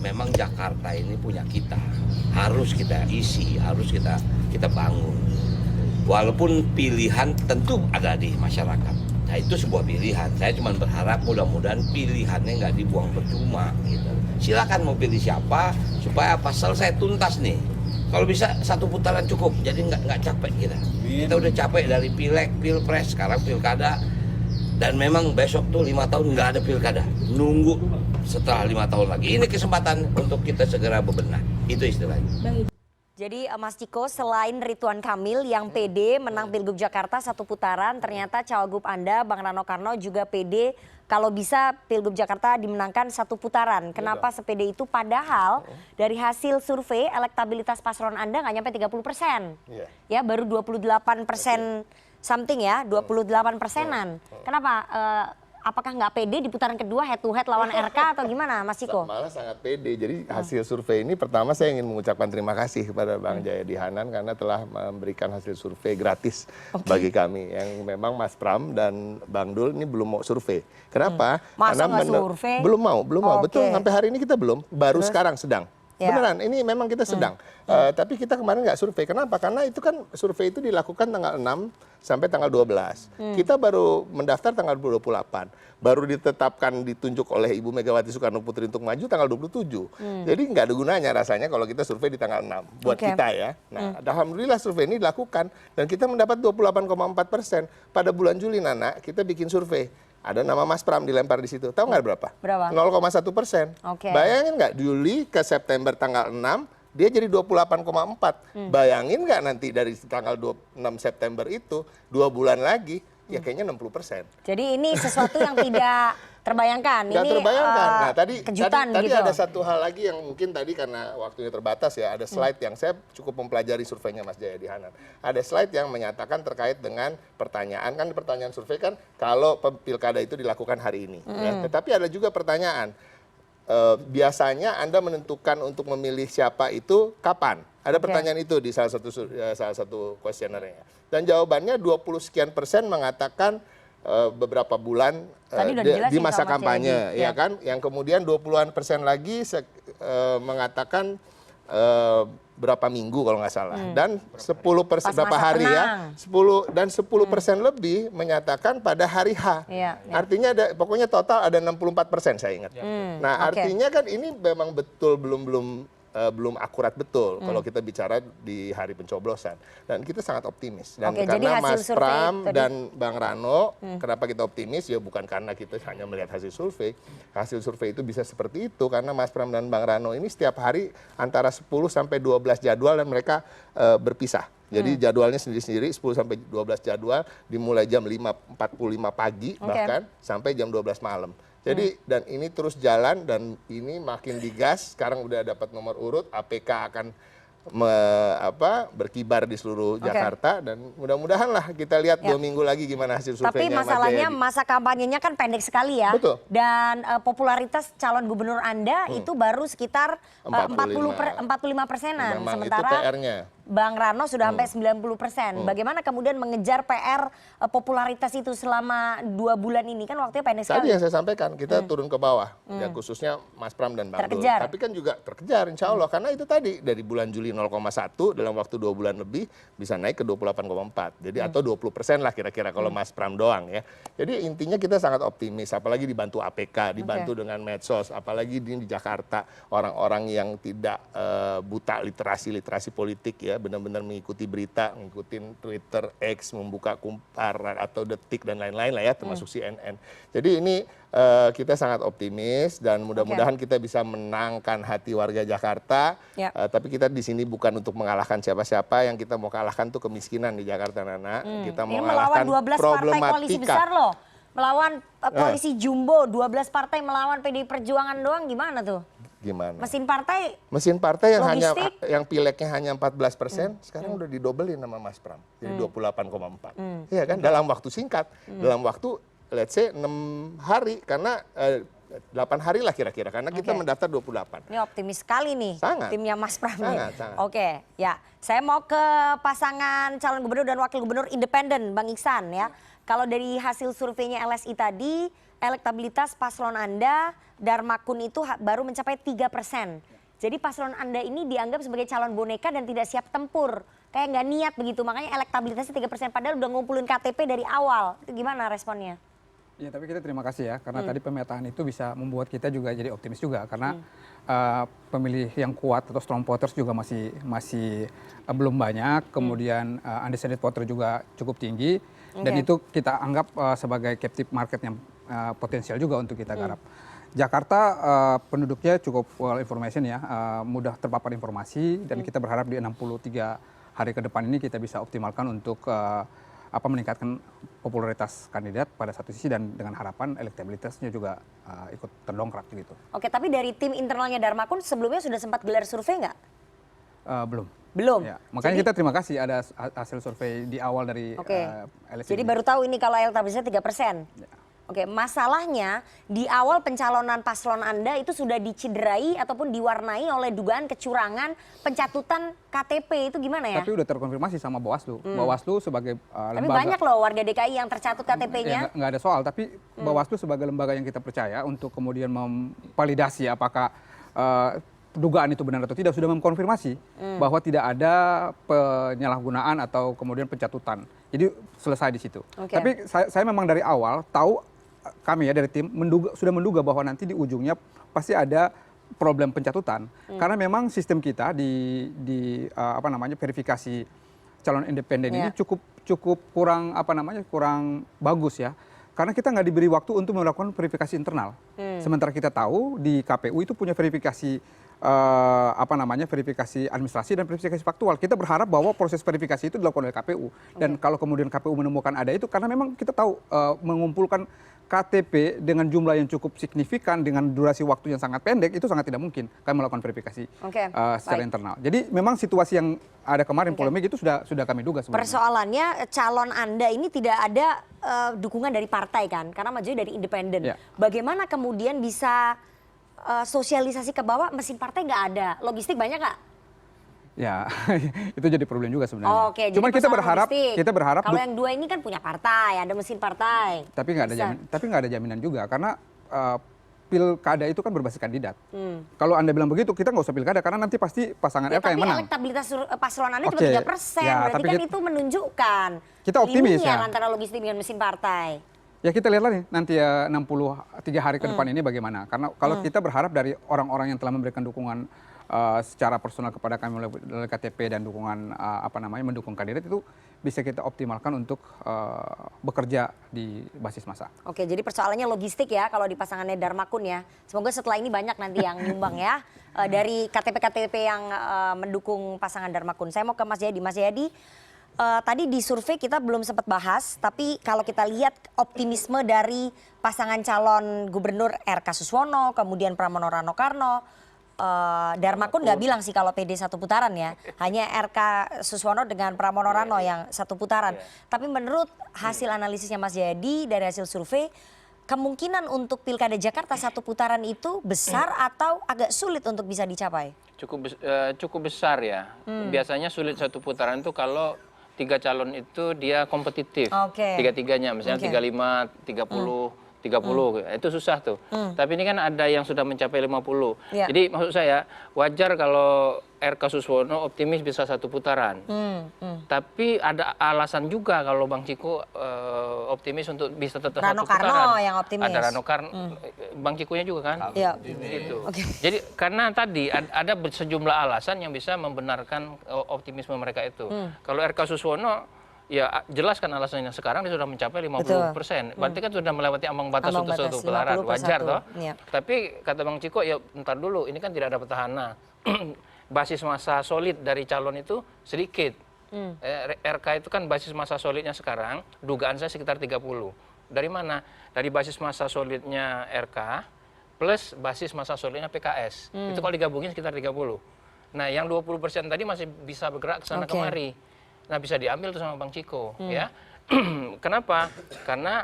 Memang Jakarta ini punya kita, harus kita isi, harus kita bangun. Walaupun pilihan tentu ada di masyarakat. Nah itu sebuah pilihan. Saya cuma berharap mudah-mudahan pilihannya nggak dibuang percuma. Gitu. Silakan mau pilih siapa supaya apa selesai tuntas nih. Kalau bisa satu putaran cukup, jadi nggak capek kita. Kita udah capek dari pileg, pilpres, sekarang pilkada. Dan memang besok tuh 5 tahun nggak ada pilkada. Nunggu setelah 5 tahun lagi. Ini kesempatan untuk kita segera bebenah. Itu istilahnya. Jadi Mas Ciko, selain Ridwan Kamil yang PD menang Pilgub Jakarta satu putaran, ternyata cawagup Anda Bang Rano Karno juga PD kalau bisa Pilgub Jakarta dimenangkan satu putaran. Kenapa sepede itu? Padahal dari hasil survei elektabilitas paslon Anda nggak nyampe 30%. Ya, baru 28% something ya, 28%-an. Kenapa? Apakah nggak pede di putaran kedua head to head lawan RK atau gimana Mas Ciko? Malah sangat pede. Jadi hasil survei ini pertama saya ingin mengucapkan terima kasih kepada Bang Jayadi Hanan karena telah memberikan hasil survei gratis bagi kami. Yang memang Mas Pram dan Bang Dul ini belum mau survei. Kenapa? Masa karena nggak survei? Belum mau. Betul. Sampai hari ini kita belum. Baru sekarang sedang. Beneran, ini memang kita sedang. Tapi kita kemarin nggak survei. Kenapa? Karena itu kan survei itu dilakukan tanggal 6 sampai tanggal 12. Kita baru mendaftar tanggal 28. Baru ditetapkan, ditunjuk oleh Ibu Megawati Soekarno Putri untuk maju tanggal 27. Jadi nggak ada gunanya rasanya kalau kita survei di tanggal 6. Buat kita ya. Nah, alhamdulillah survei ini dilakukan. Dan kita mendapat 28,4%. Pada bulan Juli, Nana, kita bikin survei. Ada nama Mas Pram dilempar di situ. Tahu nggak berapa? Berapa? 0,1%. Bayangin nggak Juli ke September tanggal 6, dia jadi 28,4. Bayangin nggak nanti dari tanggal 26 September itu, 2 bulan lagi, ya kayaknya 60%. Jadi ini sesuatu yang tidak terbayangkan. Nggak terbayangkan. Nah, tadi gitu. ada satu hal lagi yang mungkin tadi karena waktunya terbatas ya, ada slide yang saya cukup mempelajari surveinya Mas Jayadi Hanan. Ada slide yang menyatakan terkait dengan pertanyaan, kan pertanyaan survei kan kalau pilkada itu dilakukan hari ini. Ya. Tetapi ada juga pertanyaan, biasanya Anda menentukan untuk memilih siapa itu kapan? Ada pertanyaan itu di salah satu kuesionernya. Dan jawabannya 20% mengatakan beberapa bulan di masa kampanye, ya kan? Yang kemudian 20% lagi mengatakan berapa minggu kalau nggak salah, dan 10% berapa hari ya, 10% lebih menyatakan pada hari H. Artinya pokoknya total ada 64% saya ingat. Nah artinya kan ini memang betul belum akurat betul kalau kita bicara di hari pencoblosan, dan kita sangat optimis. Dan karena Mas Pram dan Bang Rano, kenapa kita optimis ya bukan karena kita hanya melihat hasil survei itu bisa seperti itu, karena Mas Pram dan Bang Rano ini setiap hari antara 10 sampai 12 jadwal dan mereka berpisah. Jadi jadwalnya sendiri-sendiri 10 sampai 12 jadwal dimulai jam 5.45 pagi bahkan sampai jam 12 malam. Jadi dan ini terus jalan dan ini makin digas. Sekarang udah dapat nomor urut, APK akan berkibar di seluruh Jakarta, dan mudah-mudahan lah kita lihat 2 minggu lagi gimana hasil surveinya. Tapi masalahnya masa kampanyenya kan pendek sekali ya. Betul. Dan popularitas calon gubernur Anda itu baru sekitar 45%-an. Sementara itu PR-nya. Bang Rano sudah sampai 90%. Bagaimana kemudian mengejar PR popularitas itu selama 2 bulan ini? Kan waktunya pendek sekali. Tadi yang saya sampaikan, kita turun ke bawah. Ya khususnya Mas Pram dan Bang Dul. Tapi kan juga terkejar insya Allah. Karena itu tadi dari bulan Juli 0,1 dalam waktu 2 bulan lebih bisa naik ke 28,4. Jadi atau 20% lah kira-kira kalau Mas Pram doang ya. Jadi intinya kita sangat optimis. Apalagi dibantu APK, dibantu dengan medsos. Apalagi di Jakarta orang-orang yang tidak buta literasi politik ya. ya, benar-benar mengikuti berita, ngikutin Twitter, X, membuka Kumparan atau Detik dan lain-lain lah ya, termasuk CNN. Jadi ini kita sangat optimis dan mudah-mudahan kita bisa menangkan hati warga Jakarta. Tapi kita di sini bukan untuk mengalahkan siapa-siapa, yang kita mau kalahkan tuh kemiskinan di Jakarta, Nana. Kita mau mengalahkan problematika. Koalisi besar loh. Melawan koalisi jumbo, 12 partai melawan PDI Perjuangan doang, gimana tuh? Gimana? Mesin partai yang logistik? yang pileknya hanya 14%, sekarang udah didobelin sama Mas Pram, jadi 28,4. Iya kan? Dalam waktu singkat, dalam waktu let's say 6 hari, karena 8 hari lah kira-kira, karena kita mendaftar 28. Ini optimis sekali nih, timnya Mas Pram. Sangat. Oke, ya. Saya mau ke pasangan calon gubernur dan wakil gubernur independen, Bang Iksan ya. Kalau dari hasil surveinya LSI tadi, elektabilitas paslon Anda, Darmakun itu baru mencapai 3%. Jadi paslon Anda ini dianggap sebagai calon boneka dan tidak siap tempur. Kayak nggak niat begitu, makanya elektabilitasnya 3%. Padahal udah ngumpulin KTP dari awal. Itu gimana responnya? Ya, tapi kita terima kasih ya, karena tadi pemetaan itu bisa membuat kita juga jadi optimis juga. Karena pemilih yang kuat atau strong voters juga masih belum banyak. Kemudian undecided voter juga cukup tinggi. Dan itu kita anggap sebagai captive market yang potensial juga untuk kita garap. Jakarta penduduknya cukup well information ya, mudah terpapar informasi, dan kita berharap di 63 hari ke depan ini kita bisa optimalkan untuk meningkatkan popularitas kandidat pada satu sisi, dan dengan harapan elektabilitasnya juga ikut terdongkrak gitu. Oke, tapi dari tim internalnya Darmakun sebelumnya sudah sempat gelar survei nggak? Belum. Ya, makanya kita terima kasih ada hasil survei di awal dari LSI. Jadi baru tahu ini kalau elektabilitasnya 3%. Ya. Oke, masalahnya di awal pencalonan paslon Anda itu sudah dicederai ataupun diwarnai oleh dugaan kecurangan pencatutan KTP, itu gimana ya? Tapi udah terkonfirmasi sama Bawaslu. Bawaslu sebagai lembaga. Tapi banyak loh warga DKI yang tercatut KTP-nya. Ya, nggak ada soal, tapi Bawaslu sebagai lembaga yang kita percaya untuk kemudian memvalidasi apakah dugaan itu benar atau tidak, sudah mengkonfirmasi bahwa tidak ada penyalahgunaan atau kemudian pencatutan. Jadi selesai di situ. Tapi saya memang dari awal tahu, kami ya dari tim sudah menduga bahwa nanti di ujungnya pasti ada problem pencatutan, karena memang sistem kita di verifikasi calon independen ini cukup kurang kurang bagus ya, karena kita nggak diberi waktu untuk melakukan verifikasi internal. Sementara kita tahu di KPU itu punya verifikasi verifikasi administrasi dan verifikasi faktual. Kita berharap bahwa proses verifikasi itu dilakukan oleh KPU, dan kalau kemudian KPU menemukan ada itu, karena memang kita tahu mengumpulkan KTP dengan jumlah yang cukup signifikan dengan durasi waktu yang sangat pendek itu sangat tidak mungkin kami melakukan verifikasi secara internal. Jadi memang situasi yang ada kemarin polemik itu sudah kami duga sebenarnya. Persoalannya calon Anda ini tidak ada dukungan dari partai kan, karena majunya dari independen. Bagaimana kemudian bisa sosialisasi ke bawah, mesin partai nggak ada, logistik banyak nggak? Ya, itu jadi problem juga sebenarnya. Oke, cuma kita berharap kalau yang dua ini kan punya partai, ada mesin partai. Tapi nggak ada jaminan juga, karena pilkada itu kan berbasis kandidat. Kalau Anda bilang begitu, kita nggak usah pilkada, karena nanti pasti pasangan RK yang menang. Tapi elektabilitas paslon Anda cuma 3%, berarti kan itu menunjukkan kita optimis ya antara logistik dengan mesin partai. Ya kita lihat nih nanti 63 hari ke depan ini bagaimana. Karena kalau kita berharap dari orang-orang yang telah memberikan dukungan secara personal kepada kami melalui KTP dan dukungan mendukung kandidat, itu bisa kita optimalkan untuk bekerja di basis massa. Oke, jadi persoalannya logistik ya kalau di pasangannya Darmakun ya. Semoga setelah ini banyak nanti yang nyumbang ya dari KTP-KTP yang mendukung pasangan Darmakun. Saya mau ke Mas Jayadi. Mas Jayadi, tadi di survei kita belum sempat bahas, tapi kalau kita lihat optimisme dari pasangan calon gubernur RK Suswono, kemudian Pramono Rano Karno, Darmakun nggak bilang sih kalau PD satu putaran ya, hanya RK Suswono dengan Pramono Rano yang satu putaran. Tapi menurut hasil analisisnya Mas Jayadi dari hasil survei, kemungkinan untuk Pilkada Jakarta satu putaran itu besar atau agak sulit untuk bisa dicapai? Cukup besar ya. Biasanya sulit satu putaran itu kalau 3 calon itu dia kompetitif, tiga-tiganya, misalnya 35, 30, 30, itu susah tuh. Tapi ini kan ada yang sudah mencapai 50. Ya. Jadi maksud saya wajar kalau RK Suswono optimis bisa 1 putaran. Tapi ada alasan juga kalau Bang Ciko optimis untuk bisa tetap 1 Rano putaran. Karno yang optimis. Ada Rano Karno, Bang Cikonya juga kan? Iya. Gitu. Oke. Jadi karena tadi ada sejumlah alasan yang bisa membenarkan optimisme mereka itu. Kalau RK Suswono ya jelas kan alasannya sekarang dia sudah mencapai 50%. Berarti kan sudah melewati ambang batas untuk 1 putaran. Wajar toh. Iya. Tapi kata Bang Ciko ya ntar dulu ini kan tidak ada petahana. Basis massa solid dari calon itu sedikit. RK itu kan basis massa solidnya sekarang dugaan saya sekitar 30. Dari mana? Dari basis massa solidnya RK plus basis massa solidnya PKS. Itu kalau digabungin sekitar 30. Nah, yang 20% tadi masih bisa bergerak ke sana kemari. Nah, bisa diambil tuh sama Bang Ciko, ya. Kenapa? Karena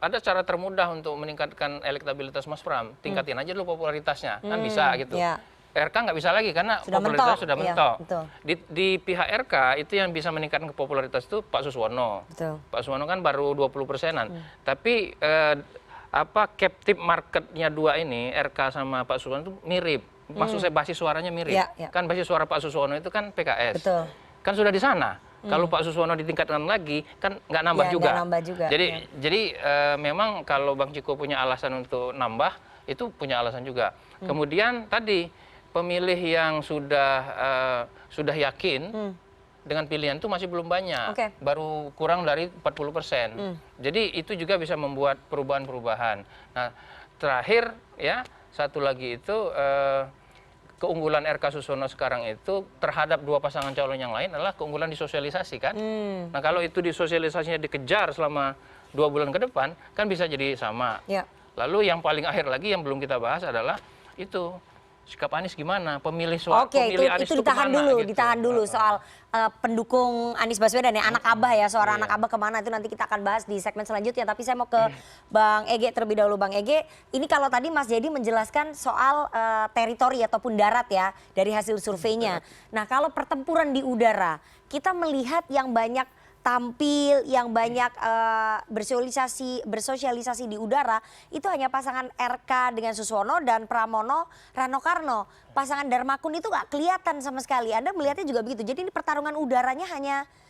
ada cara termudah untuk meningkatkan elektabilitas Mas Pram. Tingkatin aja dulu popularitasnya, kan bisa gitu. Ya. RK nggak bisa lagi karena Sudah popularitas mentok. sudah Iya, mentok. betul. Di pihak RK itu yang bisa meningkatkan popularitas itu Pak Suswono. Betul. Pak Suswono kan baru 20%-an. Tapi captive marketnya dua ini, RK sama Pak Suswono itu mirip. Maksud saya basis suaranya mirip. Ya. Kan basis suara Pak Suswono itu kan PKS. Betul. Kan sudah di sana. Kalau Pak Suswono ditingkatkan lagi, kan nggak nambah Ya, juga. nggak nambah juga. Jadi memang kalau Bang Ciko punya alasan untuk nambah, itu punya alasan juga. Kemudian tadi pemilih yang sudah yakin dengan pilihan itu masih belum banyak, baru kurang dari 40%. Jadi itu juga bisa membuat perubahan-perubahan. Nah, terakhir ya satu lagi itu keunggulan RK Suswono sekarang itu terhadap 2 pasangan calon yang lain adalah keunggulan di sosialisasi kan. Nah, kalau itu di sosialisasinya dikejar selama 2 bulan ke depan kan bisa jadi sama. Ya. Lalu yang paling akhir lagi yang belum kita bahas adalah itu sikap Anies gimana? Pemilih pemilih Anies itu ditahan kemana, dulu, gitu. ditahan dulu soal pendukung Anies Baswedan ya, anak Abah ya, seorang anak Abah kemana itu nanti kita akan bahas di segmen selanjutnya. Tapi saya mau ke Bang Ege terlebih dahulu. Bang Ege, ini kalau tadi Mas Jayadi menjelaskan soal teritori ataupun darat ya dari hasil surveinya. Nah, kalau pertempuran di udara, kita melihat yang banyak tampil, yang banyak bersosialisasi di udara itu hanya pasangan RK dengan Suswono dan Pramono Rano Karno. Pasangan Darmakun itu nggak kelihatan sama sekali. Anda melihatnya juga begitu. Jadi ini pertarungan udaranya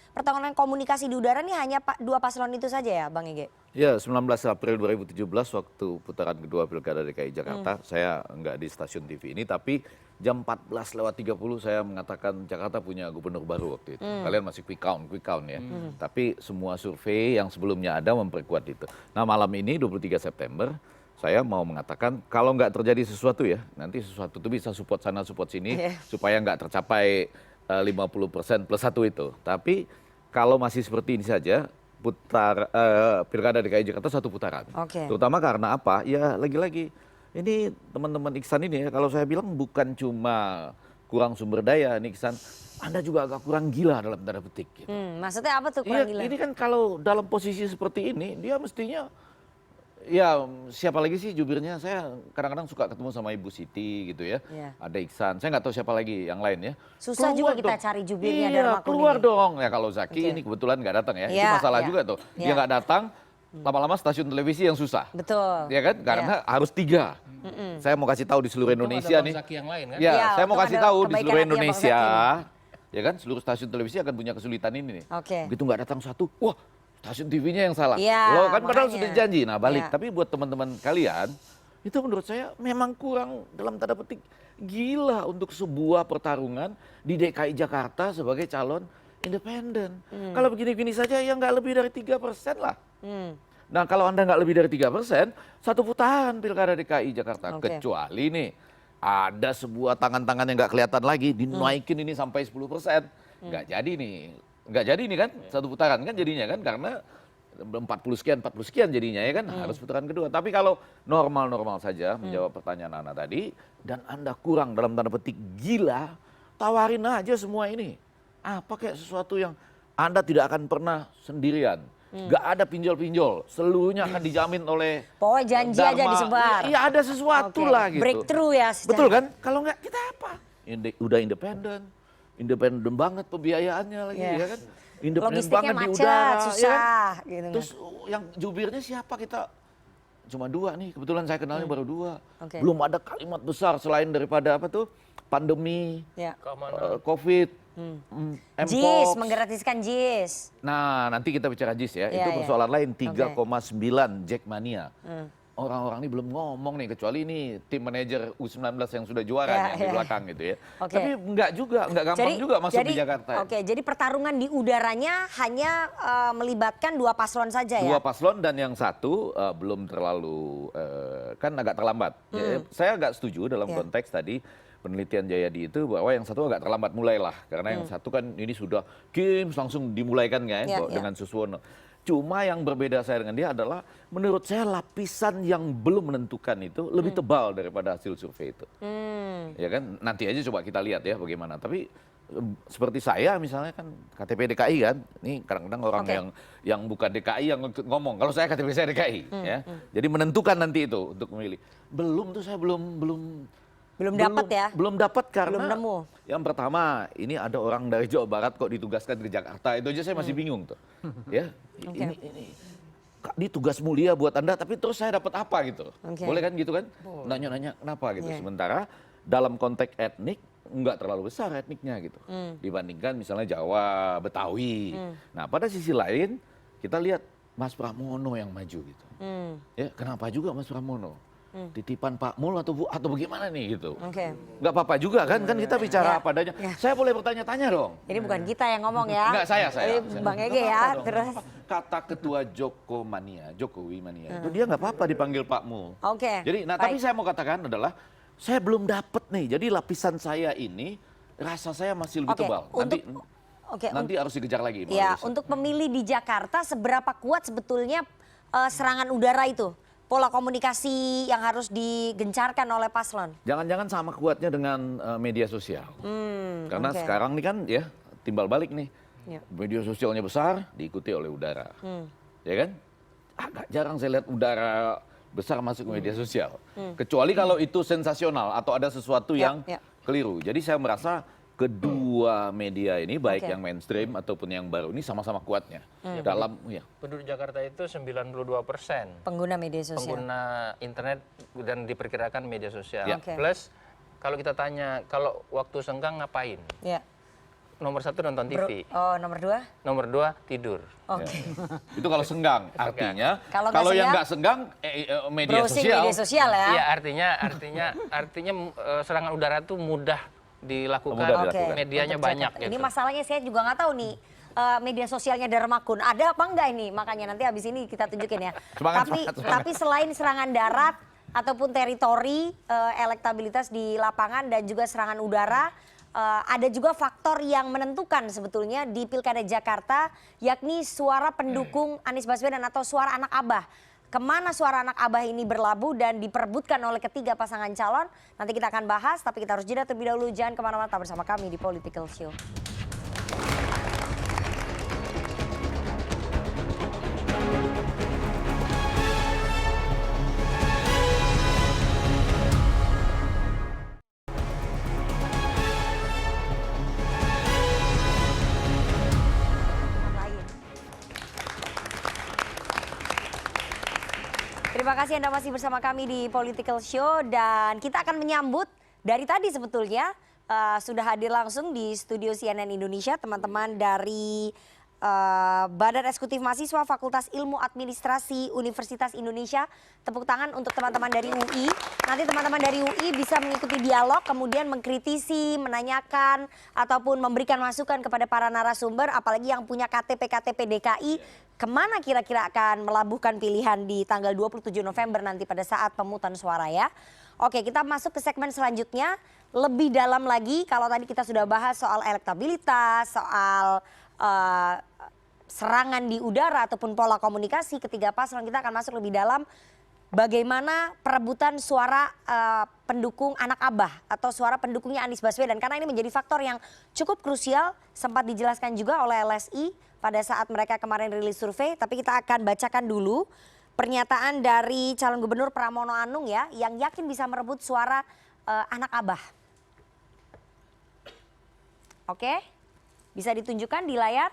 pertarungan komunikasi di udara ini hanya 2 paslon itu saja ya, Bang Ege? Ya, 19 April 2017 waktu putaran kedua Pilkada DKI Jakarta, saya nggak di stasiun TV ini, tapi jam 14:30 saya mengatakan Jakarta punya gubernur baru waktu itu. Kalian masih quick count ya. Tapi semua survei yang sebelumnya ada memperkuat itu. Nah, malam ini 23 September, saya mau mengatakan kalau nggak terjadi sesuatu ya, nanti sesuatu itu bisa support sana support sini supaya nggak tercapai 50% plus 1 itu. Tapi kalau masih seperti ini saja, Pilkada DKI Jakarta 1 putaran. Terutama karena apa? Ya lagi-lagi ini teman-teman Iksan ini ya, kalau saya bilang bukan cuma kurang sumber daya nih Iksan, Anda juga agak kurang gila dalam tanda petik. Gitu. Maksudnya apa tuh kurang gila? Ini kan kalau dalam posisi seperti ini, dia mestinya, ya siapa lagi sih jubirnya, saya kadang-kadang suka ketemu sama Ibu Siti gitu ya, ada Iksan, saya nggak tahu siapa lagi yang lain ya. Susah juga kita cari jubirnya Darmakun keluar ini. dong, ya kalau Zaki ini kebetulan nggak datang ya, itu masalah juga tuh, dia nggak datang, lama-lama stasiun televisi yang susah. Betul. Ya kan, karena harus 3. Saya mau kasih tahu di seluruh Indonesia nih. Zaki yang lain kan? Ya, saya mau kasih tahu di seluruh Indonesia, ya kan, seluruh stasiun televisi akan punya kesulitan ini nih. Begitu nggak datang 1, wah stasiun TV-nya yang salah. Loh kan padahal sudah janji. Nah balik, tapi buat teman-teman kalian, itu menurut saya memang kurang dalam tanda petik gila untuk sebuah pertarungan di DKI Jakarta sebagai calon independen. Kalau begini-gini saja ya nggak lebih dari 3% lah. Nah kalau Anda nggak lebih dari 3%, 1 putaran Pilkada DKI Jakarta. Kecuali nih ada sebuah tangan-tangan yang nggak kelihatan lagi, dinaikin ini sampai 10%. Nggak jadi nih. Nggak jadi nih kan, 1 putaran kan jadinya kan, karena 40 sekian jadinya ya kan, harus putaran kedua. Tapi kalau normal-normal saja menjawab pertanyaan Anda tadi, dan Anda kurang dalam tanda petik gila, tawarin aja semua ini. Apa kayak sesuatu yang Anda tidak akan pernah sendirian. Gak ada pinjol-pinjol, seluruhnya akan dijamin oleh pokoknya janji aja disebar. Iya ada sesuatu lah gitu. Breakthrough ya. Betul kan? Kalau nggak kita apa? Udah independen banget pembiayaannya lagi ya kan. independen Logistiknya banget di macet, udara. susah, Ya kan? gitu. Terus yang jubirnya siapa kita? Cuma 2 nih, kebetulan saya kenalnya baru 2. Oke. Belum ada kalimat besar selain daripada apa tuh, pandemi, Ya. COVID, JIS, MPOX. menggratiskan JIS. Nah, nanti kita bicara JIS ya, Iya, itu iya. persoalan lain, 3,9 Jackmania. Hmm. Orang-orang ini belum ngomong nih, kecuali ini tim manajer U19 yang sudah juara Ya, nih, di ya. belakang gitu ya. Oke. Tapi enggak juga, enggak gampang juga masuk di Jakarta. Oke, jadi pertarungan di udaranya hanya melibatkan 2 paslon saja ya? 2 paslon dan yang satu belum terlalu, kan agak terlambat. Ya, saya agak setuju dalam konteks tadi penelitian Jayadi itu bahwa yang satu agak terlambat mulailah. Karena yang satu kan ini sudah langsung dimulaikan kan dengan Suswono. Cuma yang berbeda saya dengan dia adalah menurut saya lapisan yang belum menentukan itu lebih tebal daripada hasil survei itu. Ya kan, nanti aja coba kita lihat ya bagaimana. Tapi seperti saya misalnya kan KTP DKI kan, ini kadang-kadang orang yang bukan DKI yang ngomong. Kalau saya KTP saya DKI, ya. Jadi menentukan nanti itu untuk memilih. Belum tuh saya belum dapat ya? Belum dapat karena Belum nemu. yang pertama ini ada orang dari Jawa Barat kok ditugaskan ke Jakarta, itu aja saya masih bingung tuh. Ya, ini tugas mulia buat Anda, tapi terus saya dapat apa gitu. Boleh kan gitu kan? Nanya-nanya kenapa gitu. Sementara dalam konteks etnik nggak terlalu besar etniknya gitu. Dibandingkan misalnya Jawa, Betawi. Nah, pada sisi lain kita lihat Mas Pramono yang maju gitu. Ya, kenapa juga Mas Pramono? Titipan Pak Mul atau bagaimana nih gitu. Nggak apa-apa juga kan kita bicara apa adanya. Saya boleh bertanya-tanya dong. Ini bukan kita yang ngomong ya. Enggak, saya. Bang Ege ya, terus. Kata ketua Jokowi Mania, itu dia nggak apa-apa dipanggil Pak Mul. Jadi, tapi saya mau katakan adalah, saya belum dapat nih. Jadi lapisan saya ini, rasa saya masih lebih tebal. Nanti harus dikejar lagi. Ya, untuk pemilih di Jakarta, seberapa kuat sebetulnya serangan udara itu? Pola komunikasi yang harus digencarkan oleh paslon? Jangan-jangan sama kuatnya dengan media sosial. Karena sekarang ini kan ya timbal balik nih. Media sosialnya besar, diikuti oleh udara. Ya kan? Agak jarang saya lihat udara besar masuk ke media sosial. Kecuali kalau itu sensasional atau ada sesuatu yang keliru. Jadi saya merasa kedua media ini, baik yang mainstream ataupun yang baru ini sama-sama kuatnya. Dalam, Penduduk Jakarta itu 92% pengguna media sosial. Pengguna internet dan diperkirakan media sosial. Ya. Plus, kalau kita tanya, kalau waktu senggang ngapain? Ya. Nomor 1 nonton TV. Nomor 2? Nomor 2 tidur. Itu kalau senggang. Artinya, Kalau yang nggak senggang, media sosial. Media sosial ya? Iya, artinya serangan udara itu mudah dilakukan. Medianya banyak. Ini masalahnya saya juga nggak tahu nih. Media sosialnya Dharmakun ada apa enggak ini? Makanya nanti habis ini kita tunjukin ya. Tapi selain serangan darat ataupun teritori, elektabilitas di lapangan dan juga serangan udara, ada juga faktor yang menentukan sebetulnya di Pilkada Jakarta, yakni suara pendukung Anies Baswedan atau suara anak Abah. Kemana suara anak Abah ini berlabuh dan diperebutkan oleh ketiga pasangan calon? Nanti kita akan bahas, tapi kita harus jeda terlebih dahulu. Jangan kemana-mana, bersama kami di Political Show. Terima kasih Anda masih bersama kami di Political Show dan kita akan menyambut dari tadi sebetulnya sudah hadir langsung di studio CNN Indonesia teman-teman dari Badan Eksekutif Mahasiswa Fakultas Ilmu Administrasi Universitas Indonesia. Tepuk tangan untuk teman-teman dari UI. Nanti teman-teman dari UI bisa mengikuti dialog, kemudian mengkritisi, menanyakan, ataupun memberikan masukan kepada para narasumber, apalagi yang punya KTP DKI, kemana kira-kira akan melabuhkan pilihan di tanggal 27 November nanti pada saat pemungutan suara ya. Oke, kita masuk ke segmen selanjutnya. Lebih dalam lagi, kalau tadi kita sudah bahas soal elektabilitas, soal serangan di udara ataupun pola komunikasi ketiga paslon, kita akan masuk lebih dalam bagaimana perebutan suara pendukung anak Abah atau suara pendukungnya Anies Baswedan. Karena ini menjadi faktor yang cukup krusial, sempat dijelaskan juga oleh LSI pada saat mereka kemarin rilis survei. Tapi kita akan bacakan dulu pernyataan dari calon gubernur Pramono Anung ya, yang yakin bisa merebut suara anak Abah. Oke, bisa ditunjukkan di layar.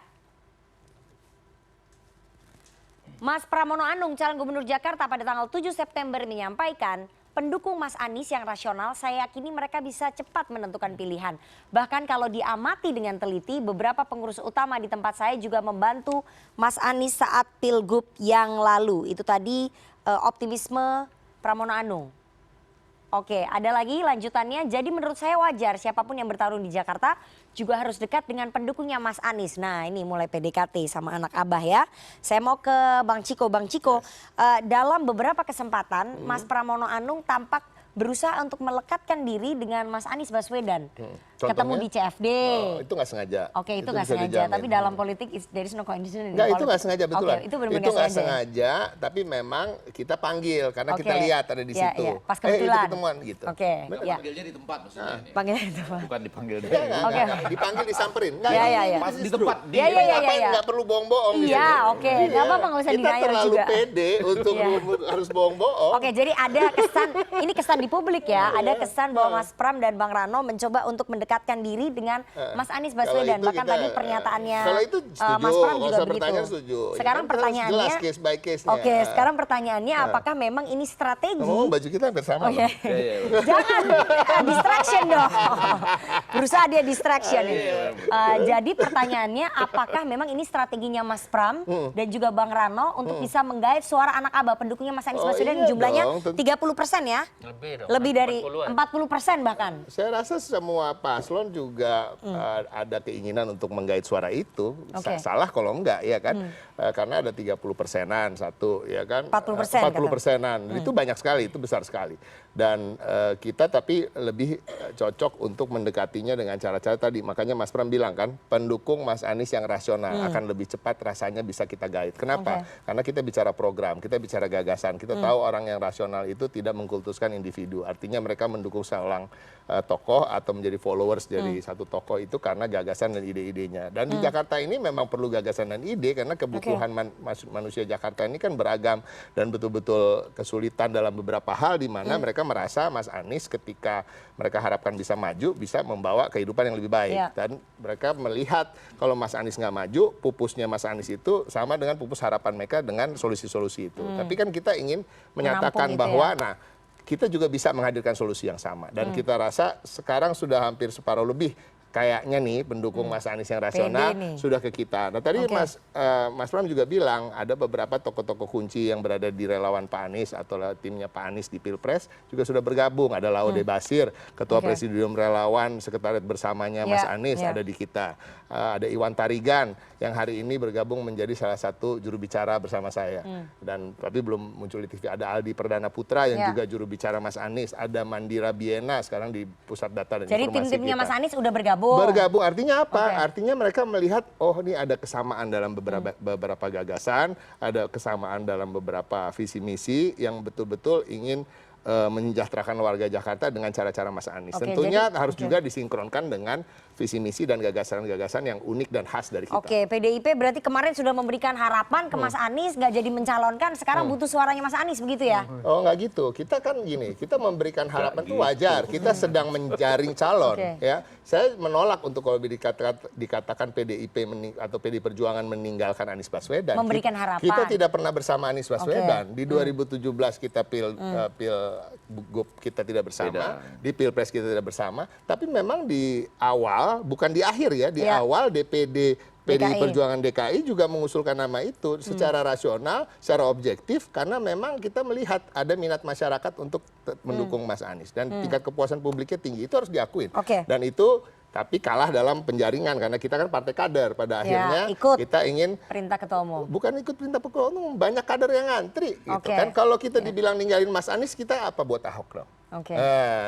Mas Pramono Anung, calon gubernur Jakarta pada tanggal 7 September menyampaikan, pendukung Mas Anies yang rasional saya yakini mereka bisa cepat menentukan pilihan. Bahkan kalau diamati dengan teliti, beberapa pengurus utama di tempat saya juga membantu Mas Anies saat Pilgub yang lalu. Itu tadi optimisme Pramono Anung. Oke, ada lagi lanjutannya. Jadi menurut saya wajar siapapun yang bertarung di Jakarta juga harus dekat dengan pendukungnya Mas Anies. Nah ini mulai PDKT sama anak abah ya. Saya mau ke Bang Ciko. Bang Ciko, dalam beberapa kesempatan Mas Pramono Anung tampak berusaha untuk melekatkan diri dengan Mas Anies Baswedan. Ketemu di CFD. Oh, itu nggak sengaja. Oke, itu nggak sengaja. Tapi dalam politik there is no coincidence. Nggak, itu nggak sengaja, betulan. Itu nggak sengaja, tapi memang kita panggil karena kita lihat ada di situ. Iya. Pas kebetulan. Itu ketemuan gitu. Oke. Panggilnya di tempat maksudnya. Panggilnya di tempat. Bukan dipanggil di Oke. Dipanggil disamperin. Iya. Pas di tempat. Iya. Nggak perlu bohong-bohong. Iya, oke. Nggak apa-apa, nggak usah denial juga. Kita terlalu pede untuk harus bohong-bohong. Oke, jadi ada kesan, ini kesan di publik ya, ada kesan bahwa Mas Pram dan Bang Rano mencoba untuk mendekatkan diri dengan Mas Anies Baswedan. Bahkan tadi pernyataannya Mas Pram juga begitu. Sekarang pertanyaannya, jelas case by case-nya. Oke, sekarang pertanyaannya apakah memang ini strategi? Baju kita hampir sama. Jangan distraction dong. Berusaha dia distraction. Jadi pertanyaannya apakah memang ini strateginya Mas Pram dan juga Bang Rano untuk bisa menggait suara anak abah pendukungnya Mas Anies Baswedan jumlahnya 30% ya? Lebih dari 40% bahkan. Saya rasa semua paslon juga ada keinginan untuk menggait suara itu. Salah kalau enggak ya kan? Karena ada 30%-an satu ya kan? 40%-an. Itu banyak sekali, itu besar sekali. Dan kita tapi lebih cocok untuk mendekatinya dengan cara-cara tadi. Makanya Mas Pram bilang kan, pendukung Mas Anies yang rasional akan lebih cepat rasanya bisa kita gait. Kenapa? Karena kita bicara program, kita bicara gagasan. Kita tahu orang yang rasional itu tidak mengkultuskan individu. Artinya mereka mendukung seorang tokoh atau menjadi followers dari satu tokoh itu karena gagasan dan ide-idenya. Dan di Jakarta ini memang perlu gagasan dan ide karena kebutuhan manusia Jakarta ini kan beragam dan betul-betul kesulitan dalam beberapa hal di mana mereka merasa Mas Anies ketika mereka harapkan bisa maju bisa membawa kehidupan yang lebih baik. Dan mereka melihat kalau Mas Anies nggak maju, pupusnya Mas Anies itu sama dengan pupus harapan mereka dengan solusi-solusi itu. Tapi kan kita ingin menyatakan bahwa kita juga bisa menghadirkan solusi yang sama. Dan kita rasa sekarang sudah hampir separuh lebih kayaknya nih pendukung Mas Anies yang rasional sudah ke kita. Nah tadi Mas Pram juga bilang ada beberapa tokoh-tokoh kunci yang berada di relawan Pak Anies atau timnya Pak Anies di Pilpres juga sudah bergabung. Ada Laude Basir, Ketua Presidium Relawan Sekretariat Bersamanya Mas Anies ada di kita. Ada Iwan Tarigan yang hari ini bergabung menjadi salah satu juru bicara bersama saya. Dan tapi belum muncul di TV. Ada Aldi Perdana Putra yang juga juru bicara Mas Anies. Ada Mandira Biena sekarang di Pusat Data dan Informasi kita. Jadi tim-timnya Mas Anies udah bergabung? Bergabung artinya apa? Artinya mereka melihat ini ada kesamaan dalam beberapa gagasan, ada kesamaan dalam beberapa visi misi yang betul-betul ingin mensejahterakan warga Jakarta dengan cara-cara Mas Anies. Tentunya harus juga disinkronkan dengan visi misi dan gagasan-gagasan yang unik dan khas dari kita. Oke, PDIP berarti kemarin sudah memberikan harapan ke Mas Anies, nggak jadi mencalonkan, sekarang butuh suaranya Mas Anies, begitu ya? Oh nggak gitu, kita kan gini, kita memberikan harapan itu wajar, kita sedang menjaring calon. Ya, saya menolak untuk kalau dikatakan PDIP atau PDI Perjuangan meninggalkan Anies Baswedan. Memberikan harapan. Kita tidak pernah bersama Anies Baswedan. Di 2017 kita Pilgub kita tidak bersama, di Pilpres kita tidak bersama, tapi memang di awal bukan di akhir ya, di awal DPD PDI Perjuangan DKI juga mengusulkan nama itu secara rasional, secara objektif karena memang kita melihat ada minat masyarakat untuk mendukung Mas Anies dan tingkat kepuasan publiknya tinggi, itu harus diakuin. Dan itu tapi kalah dalam penjaringan karena kita kan partai kader pada akhirnya kita ingin perintah ketua umum. Bukan ikut perintah ketua umum, banyak kader yang ngantri gitu kan. Kalau kita dibilang ninggalin Mas Anies, kita apa buat Ahok dong?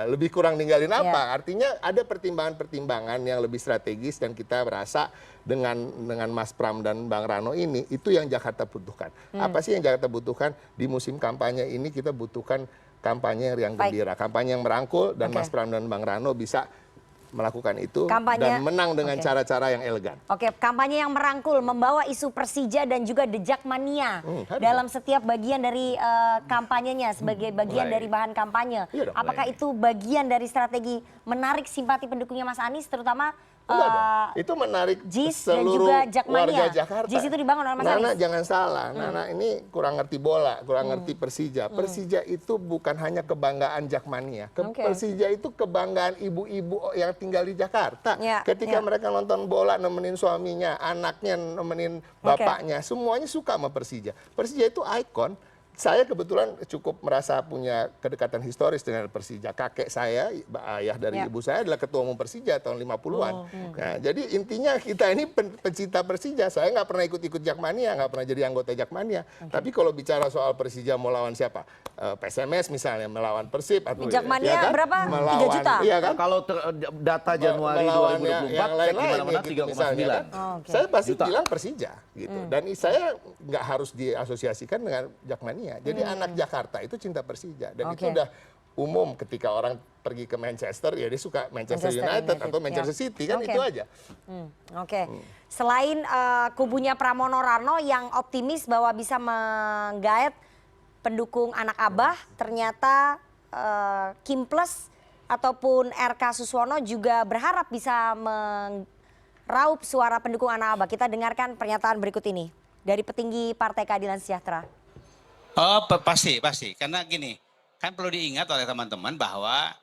Lebih kurang ninggalin apa? Artinya ada pertimbangan-pertimbangan yang lebih strategis dan kita merasa dengan Mas Pram dan Bang Rano ini itu yang Jakarta butuhkan. Apa sih yang Jakarta butuhkan di musim kampanye ini? Kita butuhkan kampanye yang gembira, kampanye yang merangkul dan Mas Pram dan Bang Rano bisa melakukan itu dan menang dengan cara-cara yang elegan. Kampanye yang merangkul, membawa isu Persija dan juga The Jackmania dalam setiap bagian dari kampanyenya sebagai bagian dari bahan kampanye. Apakah itu bagian dari strategi menarik simpati pendukungnya Mas Anies, terutama Enggak dong. Itu menarik JIS seluruh dan juga warga Jakarta. JIS itu dibangun oleh Mas Nana Anies. jangan salah, Nana ini kurang ngerti bola, kurang ngerti Persija. Persija itu bukan hanya kebanggaan Jakmania. Persija itu kebanggaan ibu-ibu yang tinggal di Jakarta. Ketika mereka nonton bola, nemenin suaminya, anaknya nemenin bapaknya, semuanya suka sama Persija. Persija itu ikon. Saya kebetulan cukup merasa punya kedekatan historis dengan Persija. Kakek saya, ayah dari ibu saya adalah ketua umum Persija tahun 50-an. Nah, jadi intinya kita ini pencinta Persija. Saya nggak pernah ikut-ikut Jakmania, nggak pernah jadi anggota Jakmania. Tapi kalau bicara soal Persija mau lawan siapa? PSMS misalnya, melawan Persib. Atau Jakmania kan? berapa? 3 juta? Iya kan? Kalau data Januari 2024, yang lain-lain gitu, 3,9. Ya kan? Saya pasti bilang Persija. Gitu. Dan saya nggak harus diasosiasikan dengan Jakmania. Jadi anak Jakarta itu cinta Persija dan itu udah umum ketika orang pergi ke Manchester ya dia suka Manchester United atau Manchester City kan itu aja. Selain kubunya Pramono Rano yang optimis bahwa bisa menggait pendukung anak Abah, ternyata Kim Plus ataupun RK Suswono juga berharap bisa meraup suara pendukung anak Abah. Kita dengarkan pernyataan berikut ini dari petinggi Partai Keadilan Sejahtera. Oh pasti, karena gini, kan perlu diingat oleh teman-teman bahwa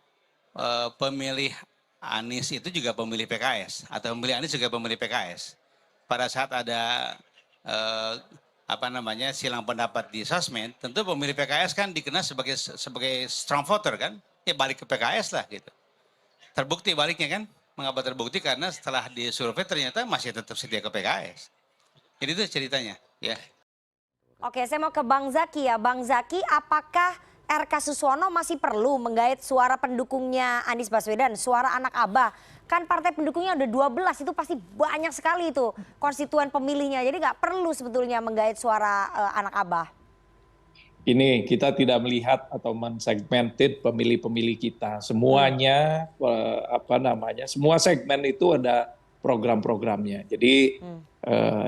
pemilih Anies itu juga pemilih PKS, atau pemilih Anies juga pemilih PKS. Pada saat ada silang pendapat di sosmed, tentu pemilih PKS kan dikenal sebagai strong voter kan, ya balik ke PKS lah gitu. Terbukti baliknya kan, mengapa terbukti karena setelah disurvei ternyata masih tetap setia ke PKS. Jadi itu ceritanya, ya. Oke, saya mau ke Bang Zaky ya. Bang Zaky, apakah RK Suswono masih perlu menggait suara pendukungnya Anies Baswedan, suara anak Abah? Kan partai pendukungnya udah 12, itu pasti banyak sekali itu konstituen pemilihnya. Jadi nggak perlu sebetulnya menggait suara anak Abah. Ini kita tidak melihat atau mensegmented pemilih-pemilih kita. Semuanya, semua segmen itu ada program-programnya. Jadi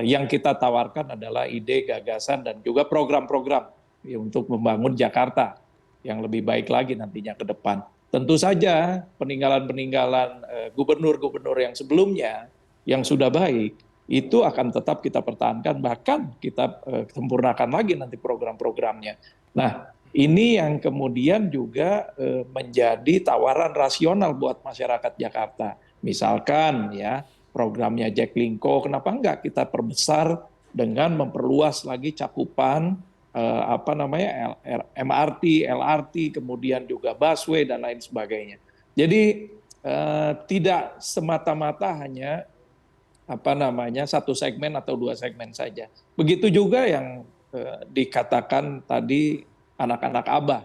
yang kita tawarkan adalah ide, gagasan, dan juga program-program untuk membangun Jakarta yang lebih baik lagi nantinya ke depan. Tentu saja peninggalan-peninggalan gubernur-gubernur yang sebelumnya yang sudah baik, itu akan tetap kita pertahankan, bahkan kita sempurnakan lagi nanti program-programnya. Nah, ini yang kemudian juga menjadi tawaran rasional buat masyarakat Jakarta. Misalkan ya, programnya Jaklingko, kenapa enggak kita perbesar dengan memperluas lagi cakupan MRT, LRT, kemudian juga busway dan lain sebagainya. Jadi tidak semata-mata hanya satu segmen atau dua segmen saja. Begitu juga yang dikatakan tadi anak-anak Abah.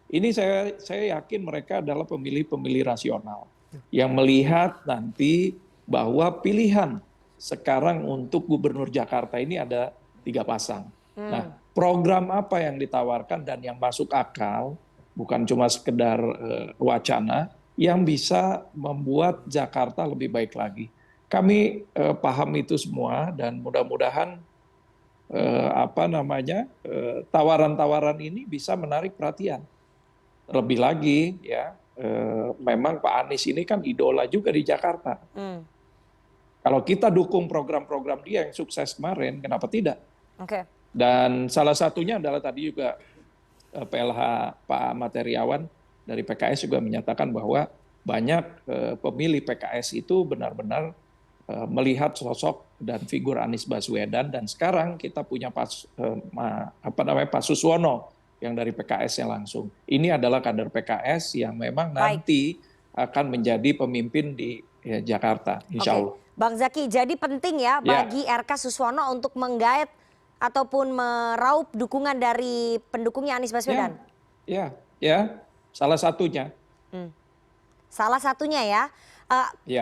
Ini saya yakin mereka adalah pemilih-pemilih rasional yang melihat nanti bahwa pilihan sekarang untuk Gubernur Jakarta ini ada 3 pasang. Nah, program apa yang ditawarkan dan yang masuk akal, bukan cuma sekedar wacana, yang bisa membuat Jakarta lebih baik lagi. Kami paham itu semua dan mudah-mudahan tawaran-tawaran ini bisa menarik perhatian. Terlebih lagi ya, memang Pak Anies ini kan idola juga di Jakarta. Kalau kita dukung program-program dia yang sukses kemarin, kenapa tidak? Dan salah satunya adalah tadi juga PLH Pak Ahmad Heriawan dari PKS juga menyatakan bahwa banyak pemilih PKS itu benar-benar melihat sosok dan figur Anies Baswedan, dan sekarang kita punya Pak Suswono yang dari PKS yang langsung. Ini adalah kader PKS yang memang nanti akan menjadi pemimpin di Jakarta, insya Allah. Bang Zaky, jadi penting ya bagi RK Suswono untuk menggait ataupun meraup dukungan dari pendukungnya Anies Baswedan? Ya, salah satunya. Salah satunya ya.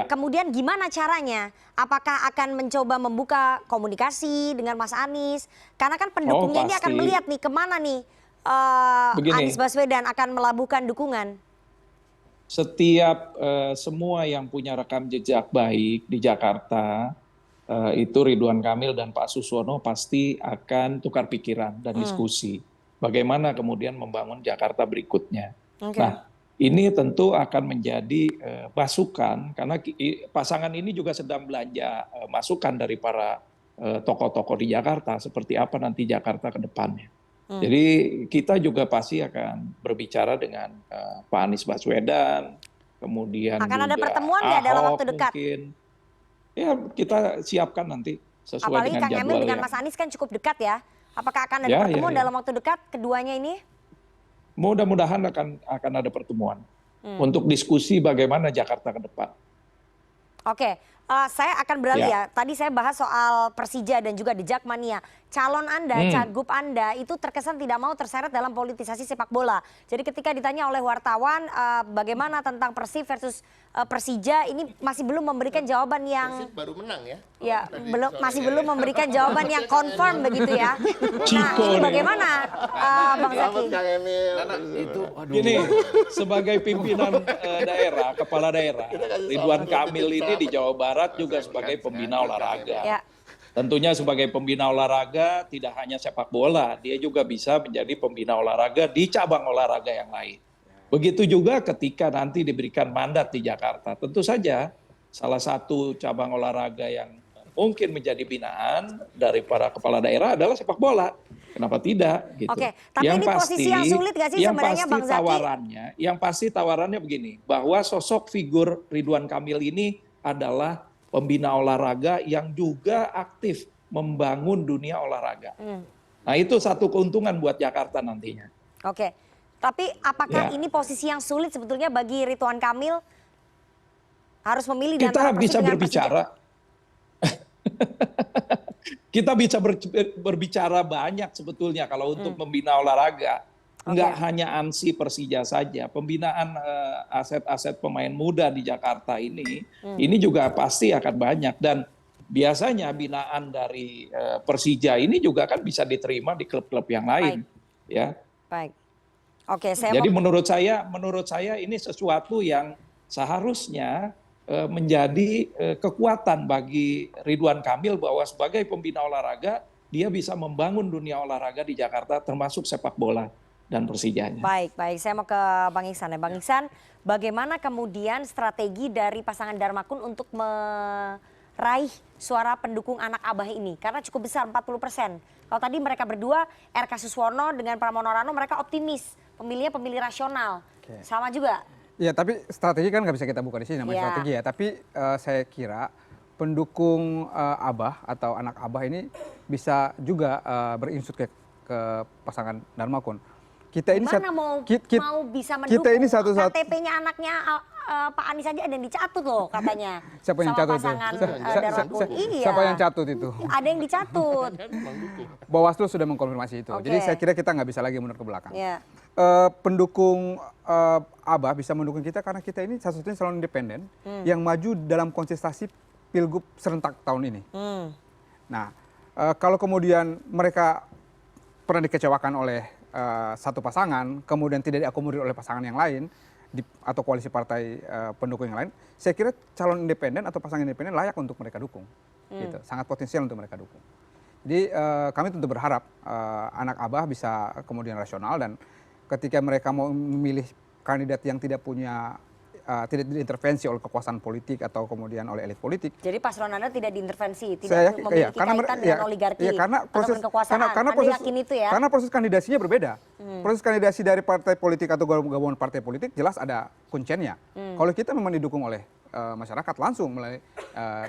Kemudian gimana caranya? Apakah akan mencoba membuka komunikasi dengan Mas Anies? Karena kan pendukungnya ini akan melihat nih kemana nih Anies Baswedan akan melabuhkan dukungan. Setiap semua yang punya rekam jejak baik di Jakarta, itu Ridwan Kamil dan Pak Suswono pasti akan tukar pikiran dan diskusi. Bagaimana kemudian membangun Jakarta berikutnya. Nah, ini tentu akan menjadi masukan karena pasangan ini juga sedang belanja masukan dari para tokoh-tokoh di Jakarta seperti apa nanti Jakarta ke depannya. Jadi kita juga pasti akan berbicara dengan Pak Anies Baswedan, kemudian akan juga ada pertemuan nggak dalam waktu dekat? Mungkin. Ya kita siapkan nanti sesuai Apalagi dengan Kang jadwal Emil dengan yang... Mas Anies kan cukup dekat ya. Apakah akan ada pertemuan dalam waktu dekat keduanya ini? Mudah-mudahan akan ada pertemuan untuk diskusi bagaimana Jakarta ke depan. Oke, saya akan beralih ya. Tadi saya bahas soal Persija dan juga The Jackmania. Calon Anda, cagup Anda itu terkesan tidak mau terseret dalam politisasi sepak bola. Jadi ketika ditanya oleh wartawan bagaimana tentang Persib versus Persija, ini masih belum memberikan jawaban yang... Persib baru menang ya? Ya, belum memberikan jawaban yang confirm begitu ya. Nah, ini bagaimana Bang Zaky? Gini, sebagai pimpinan daerah, kepala daerah, Ridwan Kamil ini di Jawa Barat juga sebagai pembina olahraga. Ya. Tentunya sebagai pembina olahraga tidak hanya sepak bola, dia juga bisa menjadi pembina olahraga di cabang olahraga yang lain. Begitu juga ketika nanti diberikan mandat di Jakarta. Tentu saja salah satu cabang olahraga yang mungkin menjadi binaan dari para kepala daerah adalah sepak bola. Kenapa tidak? Gitu. Oke, tapi ini posisi yang sulit nggak sih sebenarnya Bang Zaky? Yang pasti tawarannya begini, bahwa sosok figur Ridwan Kamil ini adalah pembina olahraga yang juga aktif membangun dunia olahraga. Nah itu satu keuntungan buat Jakarta nantinya. Oke, tapi apakah ini posisi yang sulit sebetulnya bagi Ridwan Kamil? Harus memilih kita antara Persib bisa dengan berbicara. Kita bisa berbicara banyak sebetulnya kalau untuk membina olahraga. Enggak hanya ANSI Persija saja, pembinaan aset-aset pemain muda di Jakarta ini juga pasti akan banyak. Dan biasanya binaan dari Persija ini juga kan bisa diterima di klub-klub yang lain. Baik. Ya. Baik. Oke, Jadi menurut saya ini sesuatu yang seharusnya menjadi kekuatan bagi Ridwan Kamil bahwa sebagai pembina olahraga dia bisa membangun dunia olahraga di Jakarta termasuk sepak bola dan Persijanya. Baik, saya mau ke Bang Iksan ya. Bang Iksan, bagaimana kemudian strategi dari pasangan Darmakun untuk meraih suara pendukung anak Abah ini? Karena cukup besar 40%. Kalau tadi mereka berdua, RK Suswono dengan Pramono Rano mereka optimis, pemilihnya pemilih rasional. Sama juga. Ya, tapi strategi kan nggak bisa kita buka di sini namanya strategi ya. Tapi saya kira pendukung Abah atau anak Abah ini bisa juga berinsut ke pasangan Darmakun. Kita ini mau bisa mendukung KTP-nya anaknya Pak Anies aja ada yang dicatut loh katanya. Siapa yang catut itu? Darmakun. Iya. Siapa yang catut itu? Ada yang dicatut. Bawaslu sudah mengkonfirmasi itu. Jadi saya kira kita nggak bisa lagi mundur ke belakang. Pendukung Abah bisa mendukung kita karena kita ini satu-satunya calon independen yang maju dalam kontestasi Pilgub serentak tahun ini. Nah, kalau kemudian mereka pernah dikecewakan oleh satu pasangan, kemudian tidak diakomodir oleh pasangan yang lain atau koalisi partai pendukung yang lain, saya kira calon independen atau pasangan independen layak untuk mereka dukung, gitu. Sangat potensial untuk mereka dukung. Jadi kami tentu berharap anak Abah bisa kemudian rasional dan ketika mereka mau memilih kandidat yang tidak punya tidak diintervensi oleh kekuasaan politik atau kemudian oleh elit politik. Jadi paslon Anda tidak diintervensi, tidak memiliki kaitan dengan oligarki karena proses, kekuasaan. Anda yakin itu ya? Karena proses kandidasinya berbeda. Proses kandidasi dari partai politik atau gabungan partai politik jelas ada kuncinya. Kalau kita memang didukung oleh masyarakat langsung melalui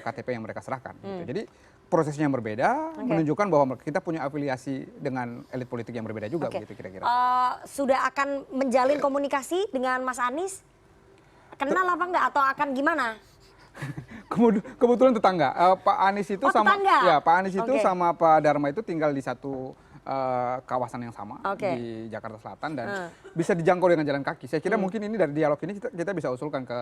KTP yang mereka serahkan. Gitu. Jadi prosesnya yang berbeda menunjukkan bahwa kita punya afiliasi dengan elit politik yang berbeda juga. Begitu kira-kira. Sudah akan menjalin komunikasi dengan Mas Anies? Kenal apa enggak atau akan gimana? Kebetulan tetangga. Pak Anies itu Pak Anies itu sama Pak Dharma itu tinggal di satu kawasan yang sama di Jakarta Selatan dan bisa dijangkau dengan jalan kaki. Saya kira mungkin ini dari dialog ini kita bisa usulkan ke.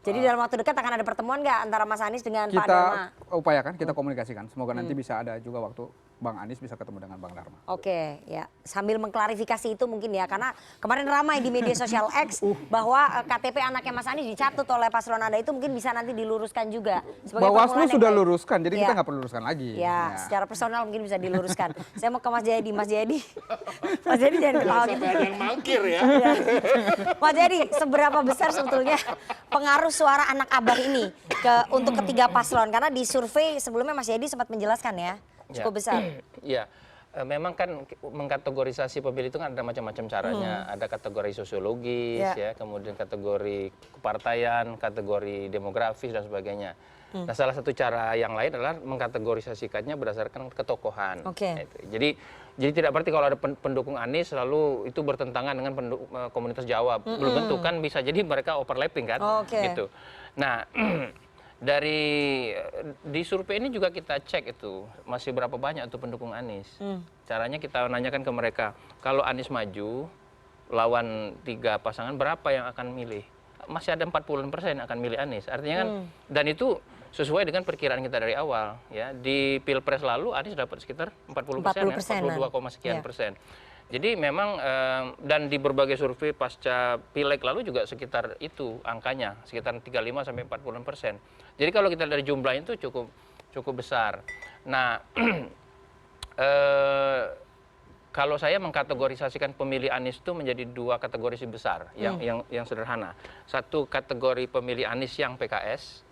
Jadi dalam waktu dekat akan ada pertemuan nggak antara Mas Anies dengan Pak Dharma? Kita upayakan, kita komunikasikan. Semoga nanti bisa ada juga waktu Bang Anies bisa ketemu dengan Bang Dharma. Oke, ya sambil mengklarifikasi itu mungkin ya, karena kemarin ramai di media sosial X bahwa KTP anaknya Mas Anies dicatut oleh paslon Anda, itu mungkin bisa nanti diluruskan juga. Bawaslu sudah luruskan, jadi kita nggak perlu luruskan lagi. Ya, secara personal mungkin bisa diluruskan. Saya mau ke Mas Jayadi. Mas Jayadi jangan ketawa gitu. Ada yang mangkir ya. Mas Jayadi, seberapa besar sebetulnya pengaruh suara anak Abah ini untuk ketiga paslon? Karena di survei sebelumnya Mas Jayadi sempat menjelaskan ya, cukup besar. Iya, memang kan mengkategorisasi pemilih itu kan ada macam-macam caranya. Ada kategori sosiologis, ya, kemudian kategori kepartaian, kategori demografis dan sebagainya. Nah, salah satu cara yang lain adalah mengkategorisasikannya berdasarkan ketokohan. Jadi tidak berarti kalau ada pendukung Anies lalu itu bertentangan dengan komunitas Jawa. Belum tentu, kan bisa jadi mereka overlapping kan, gitu. Nah, di survei ini juga kita cek itu masih berapa banyak tuh pendukung Anies. Caranya kita nanyakan ke mereka, kalau Anies maju lawan 3 pasangan berapa yang akan milih? Masih ada 40% akan milih Anies. Artinya kan, dan itu sesuai dengan perkiraan kita dari awal. Ya, di Pilpres lalu Anies dapat sekitar 40%, 42, sekian persen. Jadi memang dan di berbagai survei pasca Pileg lalu juga sekitar itu angkanya, sekitar 35 sampai 40%. Jadi kalau kita dari jumlah itu cukup besar. Nah, kalau saya mengkategorisasikan pemilih Anies itu menjadi 2 kategori besar yang sederhana. Satu kategori pemilih Anies yang PKS,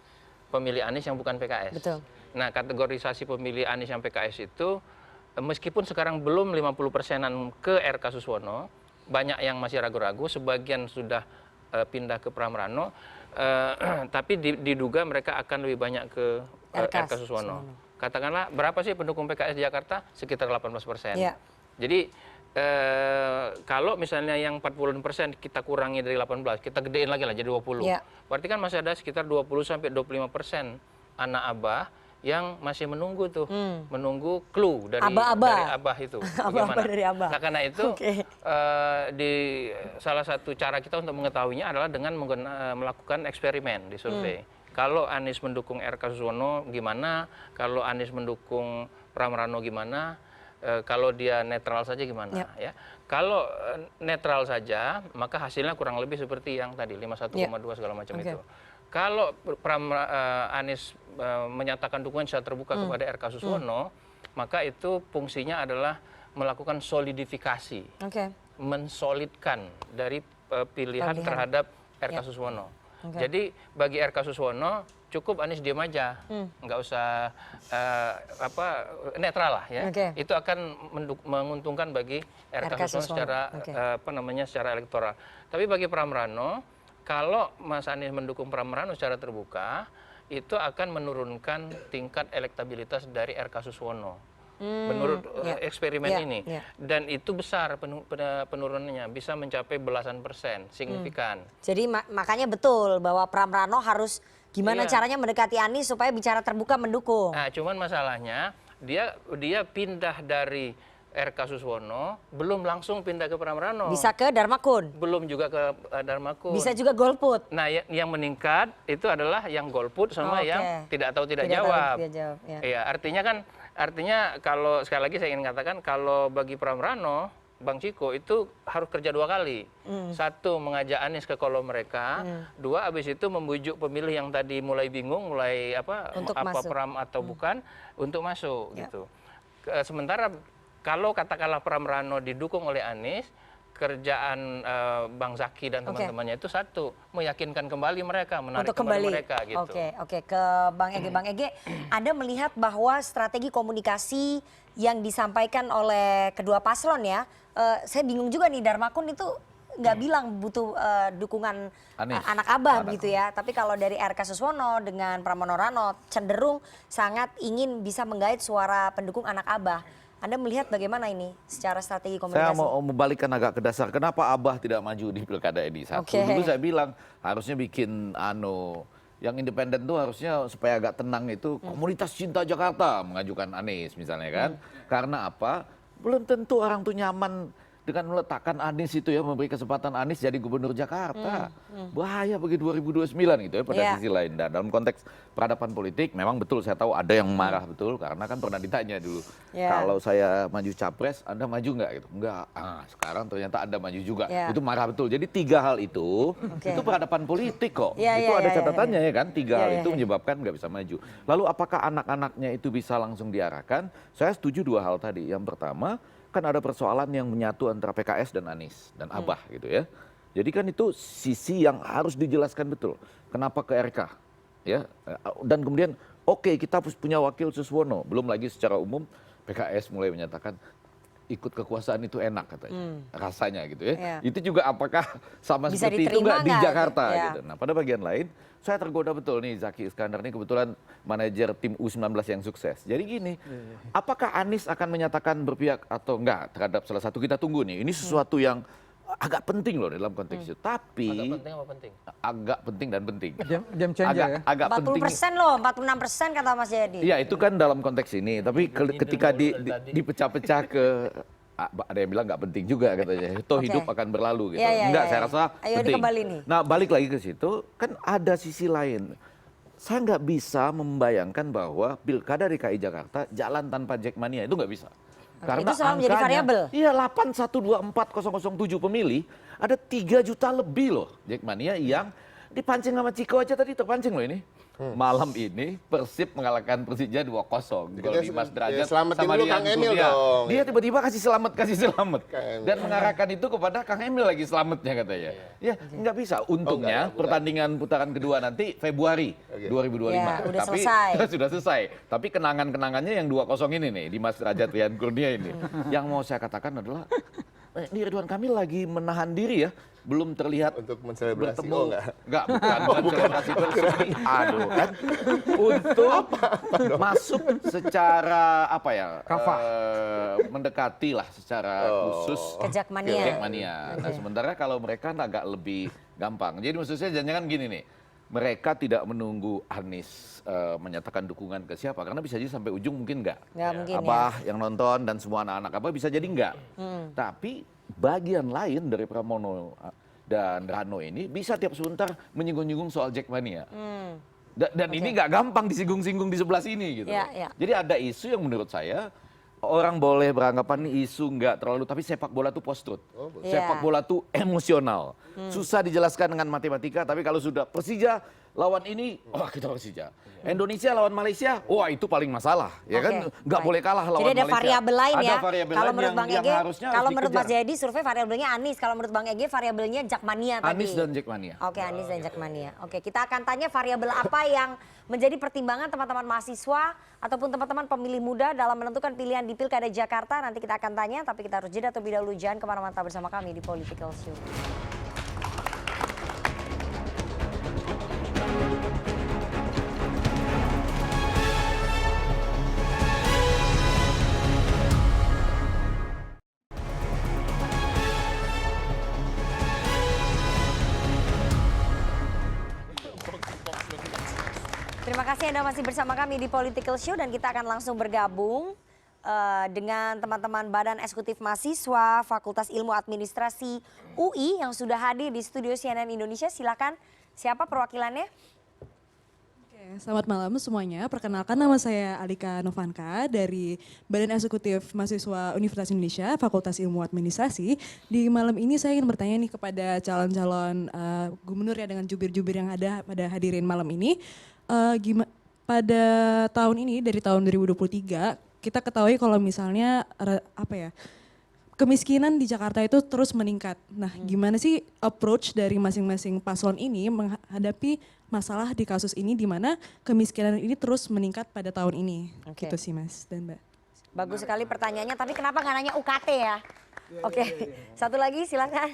pemilih Anies yang bukan PKS. Betul. Nah, kategorisasi pemilih Anies yang PKS itu meskipun sekarang belum 50%-an ke RK Suswono, banyak yang masih ragu-ragu, sebagian sudah pindah ke Pramrano, tapi diduga mereka akan lebih banyak ke RK Suswono. Katakanlah berapa sih pendukung PKS di Jakarta? Sekitar 18%. Jadi kalau misalnya yang 40% kita kurangi dari 18, kita gedein lagi lah jadi 20. Berarti kan masih ada sekitar 20-25% anak Abah yang masih menunggu tuh, menunggu clue dari Abah itu. Dari Abah. Nah, karena itu di salah satu cara kita untuk mengetahuinya adalah dengan melakukan eksperimen di survei. Kalau Anies mendukung RK Suswono gimana? Kalau Anies mendukung Pramrano gimana? Kalau dia netral saja gimana? Ya. Kalau netral saja, maka hasilnya kurang lebih seperti yang tadi 51,2 segala macam itu. Kalau Anies menyatakan dukungan secara terbuka kepada RK Suswono, maka itu fungsinya adalah melakukan solidifikasi, mensolidkan dari pilihan terhadap RK Suswono. Jadi bagi RK Suswono cukup Anies diam aja, nggak usah netral lah ya. Itu akan menguntungkan bagi RK Suswono secara secara elektoral. Tapi bagi Pramrano, kalau Mas Anies mendukung Pramrano secara terbuka, itu akan menurunkan tingkat elektabilitas dari RK Suswono. Menurut eksperimen ini. Dan itu besar penurunannya, bisa mencapai belasan persen, signifikan. Jadi makanya betul bahwa Pramrano harus gimana caranya mendekati Anies supaya bicara terbuka mendukung. Nah, cuman masalahnya dia pindah dari RK Suswono, belum langsung pindah ke Pramrano. Bisa ke Dharmakun. Belum juga ke Dharmakun. Bisa juga golput. Nah, yang meningkat itu adalah yang golput sama yang tidak tahu tidak jawab. Ya, artinya kalau sekali lagi saya ingin katakan, kalau bagi Pramrano, Bang Ciko itu harus kerja 2 kali. Satu, mengajak Anies ke kolom mereka. 2, habis itu membujuk pemilih yang tadi mulai bingung, mulai apa Pram atau bukan, untuk masuk gitu. Sementara kalau katakanlah Pramrano didukung oleh Anies, kerjaan Bang Zaki dan teman-temannya itu satu, meyakinkan kembali mereka, menarik kembali mereka gitu. Oke, ke Bang Ege. Bang Ege, Anda melihat bahwa strategi komunikasi yang disampaikan oleh kedua paslon ya, saya bingung juga nih, Dharmakun itu nggak bilang butuh dukungan anak Abah begitu ya. Tapi kalau dari RK Suswono dengan Pramono Rano cenderung sangat ingin bisa menggait suara pendukung anak Abah. Anda melihat bagaimana ini secara strategi komunikasi? Saya mau membalikkan agak ke dasar. Kenapa Abah tidak maju di pilkada ini? Satu, dulu saya bilang harusnya bikin yang independen tuh harusnya supaya agak tenang itu komunitas cinta Jakarta mengajukan Anies misalnya kan. Karena apa? Belum tentu orang tuh nyaman dengan meletakkan Anies itu ya, memberi kesempatan Anies jadi gubernur Jakarta. Bahaya bagi 2029 gitu ya pada sisi lain. Dan dalam konteks peradaban politik memang betul saya tahu ada yang marah betul karena kan pernah ditanya dulu. Kalau saya maju capres, Anda maju nggak gitu? Enggak. Sekarang ternyata Anda maju juga. Itu marah betul. Jadi 3 hal itu peradaban politik kok. Itu ada catatannya ya kan. 3 hal itu menyebabkan nggak bisa maju. Lalu apakah anak-anaknya itu bisa langsung diarahkan? Saya setuju 2 hal tadi. Yang pertama, kan ada persoalan yang menyatu antara PKS dan Anies dan Abah gitu ya. Jadi kan itu sisi yang harus dijelaskan betul. Kenapa ke RK ya? Dan kemudian oke, kita punya wakil Suswono. Belum lagi secara umum PKS mulai menyatakan ikut kekuasaan itu enak katanya. Rasanya gitu ya. Itu juga apakah sama bisa seperti itu nggak di Jakarta ya. gitu. Nah, pada bagian lain saya tergoda betul nih, Zaki Iskandar ini kebetulan manajer tim U19 yang sukses. Jadi gini, apakah Anies akan menyatakan berpihak atau enggak terhadap salah satu, kita tunggu nih. Ini sesuatu yang agak penting loh dalam konteks itu. Tapi agak penting apa penting? Agak penting dan penting. Game changer ya. Agak 40% loh, 46% kata Mas Jayadi. Iya, itu kan dalam konteks ini. Tapi ketika dipecah-pecah ke ada yang bilang nggak penting juga katanya. Toh hidup akan berlalu gitu. Enggak, saya rasa penting. Nah, balik lagi ke situ, kan ada sisi lain. Saya nggak bisa membayangkan bahwa Pilkada DKI Jakarta jalan tanpa Jackmania, itu nggak bisa. Karena itu selalu menjadi variabel. Iya, 8124007 pemilih, ada 3 juta lebih loh Jackmania yang dipancing sama Ciko aja tadi terpancing loh ini. Malam ini Persib mengalahkan Persija 2-0. Gol Dimas Derajat sama Kang Emil dong. Dia tiba-tiba kasih selamat. Dan mengarahkan itu kepada Kang Emil lagi selamatnya katanya. Ya, nggak bisa. Untungnya pertandingan putaran kedua nanti Februari 2025. Ya, udah Tapi sudah selesai. Tapi kenangan-kenangannya yang 2-0 ini nih, Dimas Derajat, Rian Kurnia ini. Yang mau saya katakan adalah ini Ridwan Kamil lagi menahan diri ya, belum terlihat untuk menselebrasi. Bertemu bukan selebrasi bersemi. Aduh kan, untuk masuk secara apa ya, mendekati lah secara khusus ke Jackmania. Nah, sementara kalau mereka agak lebih gampang. Jadi maksud saya jangan gini nih, mereka tidak menunggu Anies menyatakan dukungan ke siapa, karena bisa jadi sampai ujung mungkin enggak. Abah yang nonton dan semua anak-anak Abah bisa jadi enggak. Tapi bagian lain dari Pramono dan Rano ini bisa tiap sebentar menyinggung-nyinggung soal Jackmania. Dan ini nggak gampang disinggung-singgung di sebelah sini gitu. Jadi ada isu yang menurut saya orang boleh beranggapan ini isu nggak terlalu, tapi sepak bola tuh post-truth. Sepak bola tuh emosional. Susah dijelaskan dengan matematika, tapi kalau sudah Persija lawan ini, kita Persija. Indonesia lawan Malaysia, itu paling masalah, ya kan? Nggak boleh kalah lawan Malaysia. Jadi ada variabel lain ya. Kalau menurut Bang Ege, kalau menurut Mas Jayadi survei variabelnya Anies, kalau menurut Bang Ege variabelnya Jackmania tadi. Anies dan Jackmania. Oke, Anies dan Jackmania. Oke, kita akan tanya variabel apa yang menjadi pertimbangan teman-teman mahasiswa ataupun teman-teman pemilih muda dalam menentukan pilihan di Pilkada Jakarta. Nanti kita akan tanya, tapi kita harus jeda terlebih dahulu. Jangan kemana-mana, bersama kami di Political Show. Terima kasih Anda masih bersama kami di Political Show, dan kita akan langsung bergabung dengan teman-teman Badan Eksekutif Mahasiswa Fakultas Ilmu Administrasi UI yang sudah hadir di studio CNN Indonesia. Silakan, siapa perwakilannya? Selamat malam semuanya, perkenalkan nama saya Alika Novanka dari Badan Eksekutif Mahasiswa Universitas Indonesia Fakultas Ilmu Administrasi. Di malam ini saya ingin bertanya nih kepada calon-calon gubernur ya, dengan jubir-jubir yang ada pada hadirin malam ini. Pada tahun ini, dari tahun 2023, kita ketahui kalau misalnya kemiskinan di Jakarta itu terus meningkat. Nah, gimana sih approach dari masing-masing paslon ini menghadapi masalah di kasus ini, di mana kemiskinan ini terus meningkat pada tahun ini? Gitu sih Mas dan Mbak. Bagus sekali pertanyaannya, tapi kenapa nggak nanya UKT ya? Oke, satu lagi silakan.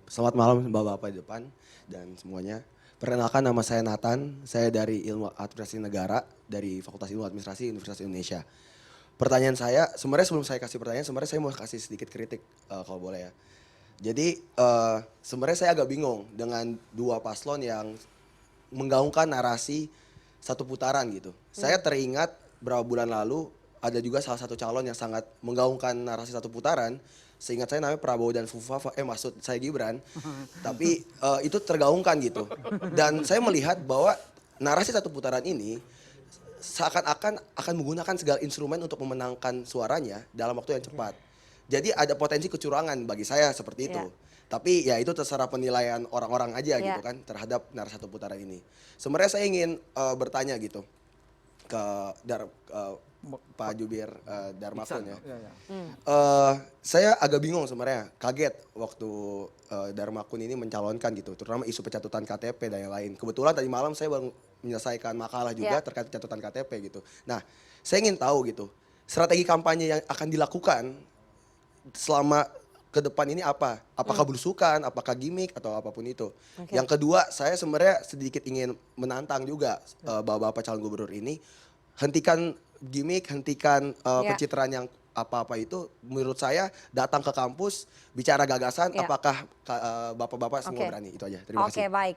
Selamat malam Bapak-Bapak di depan dan semuanya. Perkenalkan, nama saya Nathan, saya dari Ilmu Administrasi Negara dari Fakultas Ilmu Administrasi Universitas Indonesia. Pertanyaan saya, sebenarnya sebelum saya kasih pertanyaan, sebenarnya saya mau kasih sedikit kritik kalau boleh ya. Jadi sebenarnya saya agak bingung dengan dua paslon yang menggaungkan narasi satu putaran gitu. Saya teringat beberapa bulan lalu ada juga salah satu calon yang sangat menggaungkan narasi satu putaran. Seingat saya namanya Prabowo dan Fufa, maksud saya Gibran. Tapi itu tergaungkan gitu. Dan saya melihat bahwa narasi satu putaran ini seakan-akan akan menggunakan segala instrumen untuk memenangkan suaranya dalam waktu yang cepat. Jadi ada potensi kecurangan bagi saya seperti itu. Tapi ya itu terserah penilaian orang-orang aja gitu kan terhadap narasi satu putaran ini. Sebenarnya saya ingin bertanya gitu ke Pak Jubir Darmakun ya. Saya agak bingung sebenarnya, kaget waktu Darmakun ini mencalonkan gitu, terutama isu pencatutan KTP dan yang lain. Kebetulan tadi malam saya baru menyelesaikan makalah juga terkait pencatutan KTP gitu. Nah, saya ingin tahu gitu, strategi kampanye yang akan dilakukan selama ke depan ini apa? Apakah belusukan, apakah gimmick atau apapun itu. Yang kedua, saya sebenarnya sedikit ingin menantang juga bapak-bapak calon gubernur ini, hentikan gimmick, hentikan pencitraan yang apa-apa itu. Menurut saya datang ke kampus, bicara gagasan, apakah bapak-bapak semua berani? Itu aja, terima kasih. Oke, baik.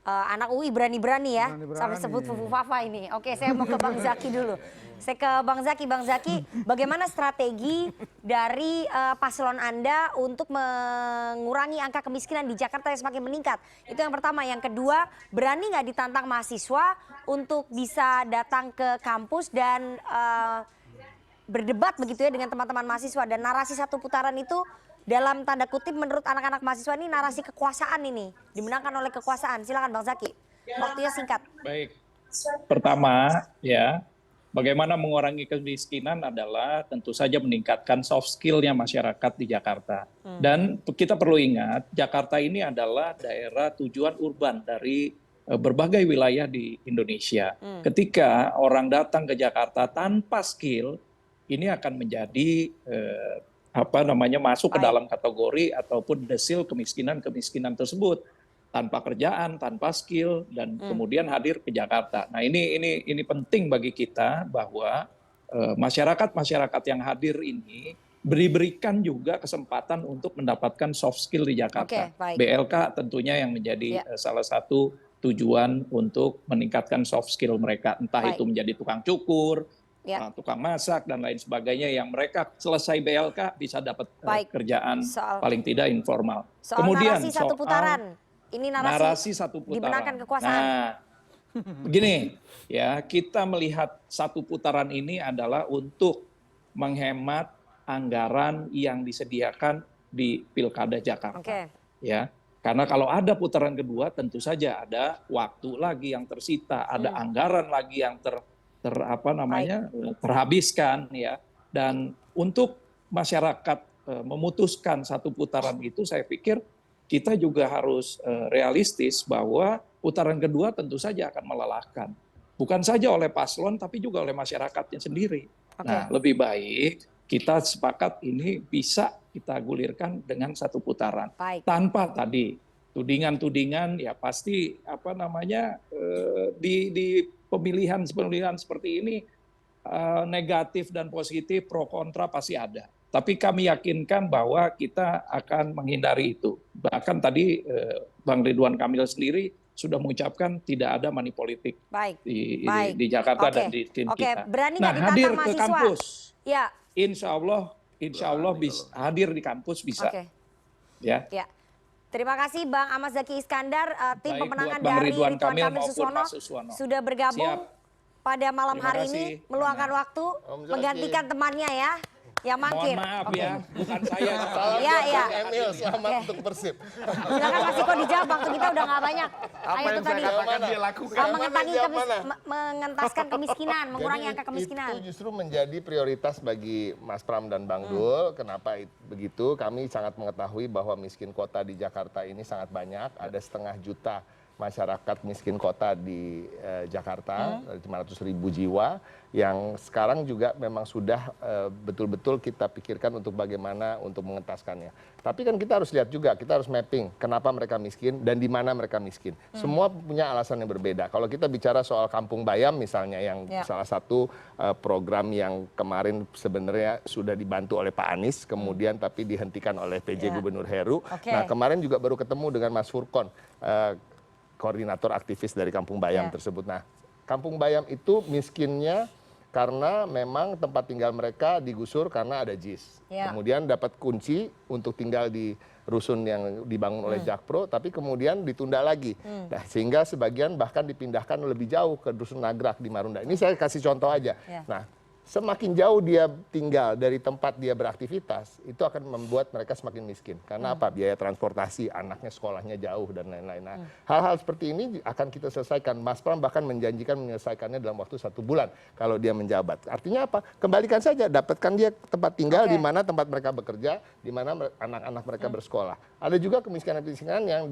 Anak UI berani-berani ya, sampai sebut Fufu Fafa ini. Oke, saya mau ke Bang Zaky dulu. Saya ke Bang Zaky. Bang Zaky, bagaimana strategi dari paslon Anda untuk mengurangi angka kemiskinan di Jakarta yang semakin meningkat? Itu yang pertama. Yang kedua, berani nggak ditantang mahasiswa untuk bisa datang ke kampus dan berdebat begitu ya dengan teman-teman mahasiswa? Dan narasi satu putaran itu dalam tanda kutip menurut anak-anak mahasiswa ini narasi kekuasaan ini, dimenangkan oleh kekuasaan. Silakan Bang Zaky, waktunya singkat. Baik, pertama ya, bagaimana mengurangi kemiskinan adalah tentu saja meningkatkan soft skill-nya masyarakat di Jakarta. Dan kita perlu ingat, Jakarta ini adalah daerah tujuan urban dari berbagai wilayah di Indonesia. Ketika orang datang ke Jakarta tanpa skill, ini akan menjadi masuk ke dalam kategori ataupun desil kemiskinan tersebut, tanpa kerjaan, tanpa skill, dan kemudian hadir ke Jakarta. Nah, ini penting bagi kita bahwa masyarakat yang hadir ini diberikan juga kesempatan untuk mendapatkan soft skill di Jakarta. BLK tentunya yang menjadi salah satu tujuan untuk meningkatkan soft skill mereka, entah itu menjadi tukang cukur, tukang masak dan lain sebagainya, yang mereka selesai BLK bisa dapat kerjaan paling tidak informal. Kemudian narasi satu putaran, ini narasi satu putaran. Dimenangkan kekuasaan. Nah, begini ya, kita melihat satu putaran ini adalah untuk menghemat anggaran yang disediakan di Pilkada Jakarta. Ya, karena kalau ada putaran kedua tentu saja ada waktu lagi yang tersita, ada anggaran lagi yang terhabiskan ya. Dan untuk masyarakat memutuskan satu putaran itu, saya pikir kita juga harus realistis bahwa putaran kedua tentu saja akan melelahkan, bukan saja oleh paslon tapi juga oleh masyarakatnya sendiri. Nah, lebih baik kita sepakat ini bisa kita gulirkan dengan satu putaran tanpa tadi tudingan-tudingan ya. Pasti di pemilihan seperti ini negatif dan positif, pro kontra pasti ada. Tapi kami yakinkan bahwa kita akan menghindari itu. Bahkan tadi Bang Ridwan Kamil sendiri sudah mengucapkan tidak ada money politik di Jakarta dan di tim kita. Berani hadir ke mahasiswa? kampus, ya. Insya Allah bisa hadir di kampus bisa. Ya. Terima kasih Bang Ahmad Zaki Iskandar, tim pemenangan Bang dari Ridwan Ridwan Kamil Suswono sudah bergabung pada malam hari ini, meluangkan waktu menggantikan temannya ya, yang mangkir. Mohon maaf ya, bukan saya. Salam buat Emil, selamat untuk Persib. Silakan Mas Iko dijawab, waktu kita udah nggak banyak. Apa yang saya katakan dia lakukan? Mengentaskan kemiskinan, mengurangi angka kemiskinan. Itu justru menjadi prioritas bagi Mas Pram dan Bang Dul. Kenapa begitu? Kami sangat mengetahui bahwa miskin kota di Jakarta ini sangat banyak. Ada 500 juta masyarakat miskin kota di Jakarta, 500.000 jiwa, yang sekarang juga memang sudah betul-betul kita pikirkan untuk bagaimana untuk mengentaskannya. Tapi kan kita harus lihat juga, kita harus mapping kenapa mereka miskin dan di mana mereka miskin. Semua punya alasan yang berbeda. Kalau kita bicara soal Kampung Bayam misalnya, yang salah satu program yang kemarin sebenarnya sudah dibantu oleh Pak Anies, kemudian tapi dihentikan oleh PJ Gubernur Heru. Nah, kemarin juga baru ketemu dengan Mas Furkon, koordinator aktivis dari Kampung Bayam tersebut. Nah, Kampung Bayam itu miskinnya karena memang tempat tinggal mereka digusur karena ada JIS. Kemudian dapat kunci untuk tinggal di rusun yang dibangun oleh Jakpro, tapi kemudian ditunda lagi. Nah, sehingga sebagian bahkan dipindahkan lebih jauh ke Dusun Nagrak di Marunda. Ini saya kasih contoh aja. Nah, semakin jauh dia tinggal dari tempat dia beraktivitas, itu akan membuat mereka semakin miskin. Karena apa? Biaya transportasi, anaknya sekolahnya jauh, dan lain-lain. Nah, hal-hal seperti ini akan kita selesaikan. Mas Pram bahkan menjanjikan menyelesaikannya dalam waktu 1 bulan kalau dia menjabat. Artinya apa? Kembalikan saja, dapatkan dia tempat tinggal di mana tempat mereka bekerja, di mana anak-anak mereka bersekolah. Ada juga kemiskinan-kemiskinan yang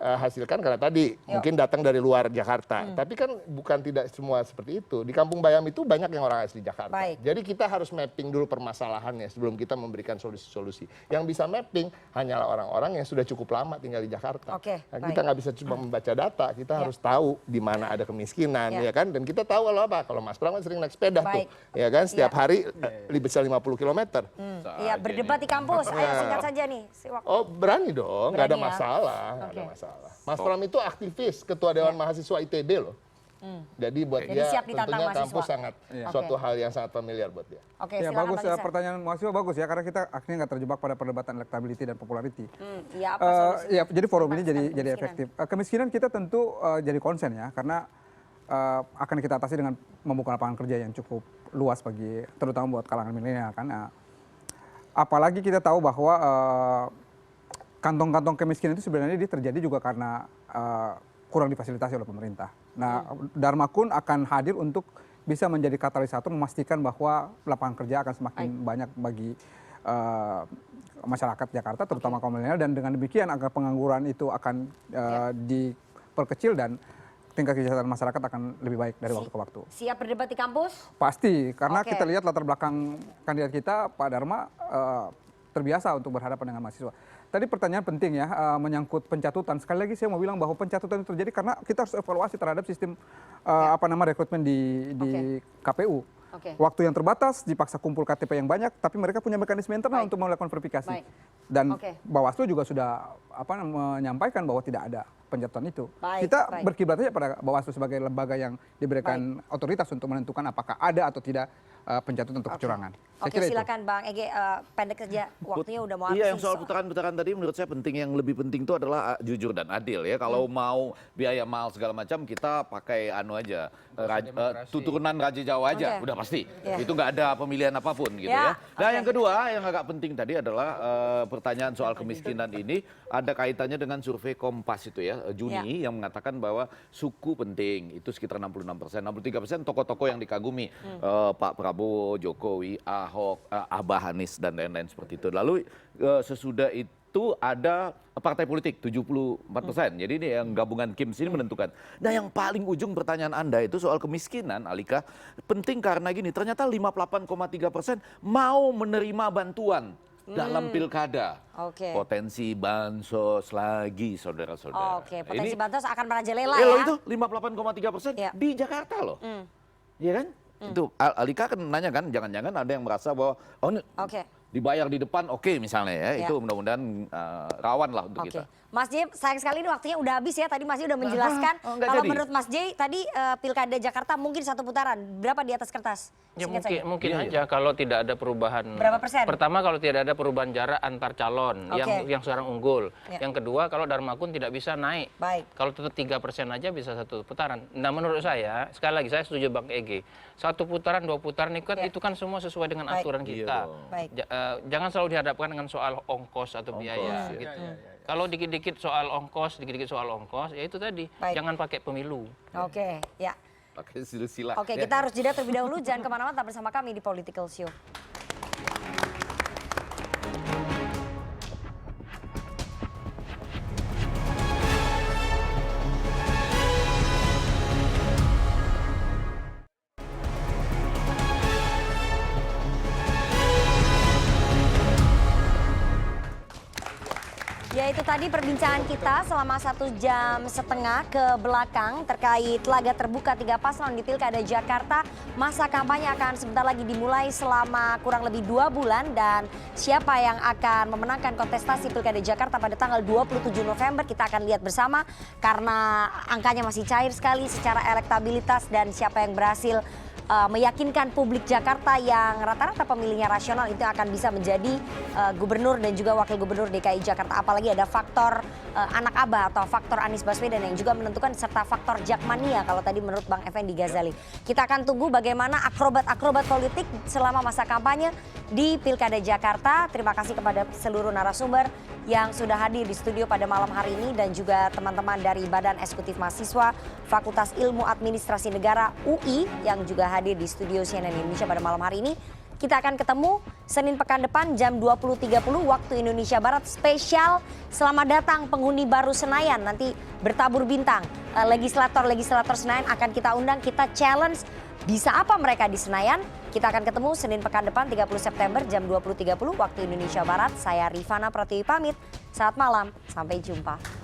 hasilkan karena tadi mungkin datang dari luar Jakarta, tapi kan bukan tidak semua seperti itu. Di Kampung Bayam itu banyak yang orang asli Jakarta. Jadi kita harus mapping dulu permasalahannya sebelum kita memberikan solusi-solusi. Yang bisa mapping hanyalah orang-orang yang sudah cukup lama tinggal di Jakarta. Nah, kita nggak bisa cuma membaca data, kita harus tahu di mana ada kemiskinan, ya kan? Dan kita tahu kalau apa? Kalau Mas Pram kan sering naik sepeda tuh, ya kan? Setiap hari bisa 50 km. Iya, berdebat di kampus. Ayo singkat saja nih. Oh, berani dong, nggak ada masalah, nggak ada masalah. Mas Pram itu aktivis, ketua Dewan Mahasiswa ITB loh. Jadi buat dia tentunya kampus sangat suatu hal yang sangat familiar buat dia. Ya bagus, pertanyaan mahasiswa bagus ya, karena kita akhirnya nggak terjebak pada perdebatan elektability dan popularity. Ya, jadi forum ini jadi efektif. Kemiskinan kita tentu jadi konsen ya, karena akan kita atasi dengan membuka lapangan kerja yang cukup luas bagi terutama buat kalangan milenial kan. Apalagi kita tahu bahwa kantong-kantong kemiskinan itu sebenarnya dia terjadi juga karena kurang difasilitasi oleh pemerintah. Nah, Dharma Kun akan hadir untuk bisa menjadi katalisator memastikan bahwa lapangan kerja akan semakin banyak bagi masyarakat Jakarta, terutama kaum milenial, dan dengan demikian agar pengangguran itu akan diperkecil dan tingkat kesejahteraan masyarakat akan lebih baik dari waktu ke waktu. Siap berdebat di kampus? Pasti, karena kita lihat latar belakang kandidat kita, Pak Dharma, terbiasa untuk berhadapan dengan mahasiswa. Tadi pertanyaan penting ya, menyangkut pencatutan. Sekali lagi saya mau bilang bahwa pencatutan itu terjadi karena kita harus evaluasi terhadap sistem rekrutmen di KPU. Waktu yang terbatas, dipaksa kumpul KTP yang banyak, tapi mereka punya mekanisme internal untuk melakukan verifikasi. Dan Bawaslu juga sudah menyampaikan bahwa tidak ada pencatutan itu. Kita berkiblat saja pada Bawaslu sebagai lembaga yang diberikan otoritas untuk menentukan apakah ada atau tidak pencatutan untuk kecurangan. Silakan Bang Ege, pendek saja, waktunya udah mau habis. Iya, yang soal putaran-putaran tadi menurut saya penting, yang lebih penting itu adalah jujur dan adil ya. Kalau mau biaya mahal segala macam, kita pakai aja, turunan Raja Jawa aja, udah pasti. Itu nggak ada pemilihan apapun gitu ya. Nah, yang kedua yang agak penting tadi adalah pertanyaan soal kemiskinan ini ada kaitannya dengan survei Kompas itu ya, Juni, yang mengatakan bahwa suku penting, itu sekitar 66%, 63% tokoh-tokoh yang dikagumi, Pak Prabowo, Jokowi, Ahok, Abah Anies dan lain-lain seperti itu. Lalu sesudah itu ada partai politik 74%. Jadi ini yang gabungan Kim sini menentukan. Nah, yang paling ujung pertanyaan Anda itu soal kemiskinan, Alika, penting karena gini, ternyata 58,3% mau menerima bantuan dalam pilkada. Potensi bansos lagi, saudara-saudara. Potensi bansos akan merajalela ya. ya. Itu 58,3% di Jakarta loh. Iya kan? Itu Alika kan nanya kan, jangan-jangan ada yang merasa bahwa ini dibayar di depan, misalnya ya, itu mudah-mudahan rawan lah untuk kita. Mas J, sayang sekali ini waktunya udah habis ya. Tadi Mas J udah menjelaskan. Kalau menurut Mas J, tadi Pilkada Jakarta mungkin 1 putaran. Berapa di atas kertas? Ya mungkin aja kalau tidak ada perubahan. Berapa persen? Pertama, kalau tidak ada perubahan jarak antar calon yang sekarang unggul. Yang kedua, kalau Dharma Kun tidak bisa naik. Kalau tetap 3% aja bisa 1 putaran. Nah, menurut saya, sekali lagi saya setuju Bang Ege. 1 putaran, 2 putaran itu kan semua sesuai dengan aturan kita. Jangan selalu dihadapkan dengan soal ongkos atau biaya. Gitu. Kalau dikit-dikit soal ongkos, ya itu tadi, jangan pakai pemilu. Pakai silsilah. Kita harus jeda terlebih dahulu. Jangan kemana-mana, tetap bersama kami di Political Show. Ya, itu tadi perbincangan kita selama 1,5 jam ke belakang terkait laga terbuka 3 paslon di Pilkada Jakarta. Masa kampanye akan sebentar lagi dimulai selama kurang lebih 2 bulan dan siapa yang akan memenangkan kontestasi Pilkada Jakarta pada tanggal 27 November kita akan lihat bersama karena angkanya masih cair sekali secara elektabilitas dan siapa yang berhasil meyakinkan publik Jakarta yang rata-rata pemilihnya rasional itu akan bisa menjadi gubernur dan juga wakil gubernur DKI Jakarta. Apalagi ada faktor anak abah atau faktor Anies Baswedan yang juga menentukan serta faktor Jakmania kalau tadi menurut Bang Effendi Ghazali. Kita akan tunggu bagaimana akrobat-akrobat politik selama masa kampanye di Pilkada Jakarta. Terima kasih kepada seluruh narasumber yang sudah hadir di studio pada malam hari ini dan juga teman-teman dari Badan Eksekutif Mahasiswa Fakultas Ilmu Administrasi Negara UI yang juga hadir di studio CNN Indonesia pada malam hari ini. Kita akan ketemu Senin pekan depan jam 20.30 waktu Indonesia Barat spesial Selamat Datang Penghuni Baru Senayan. Nanti bertabur bintang legislator Senayan akan kita undang, kita challenge bisa apa mereka di Senayan. Kita akan ketemu Senin pekan depan 30 September jam 20.30 waktu Indonesia Barat. Saya Rifana Pratiwi pamit. Selamat malam, sampai jumpa.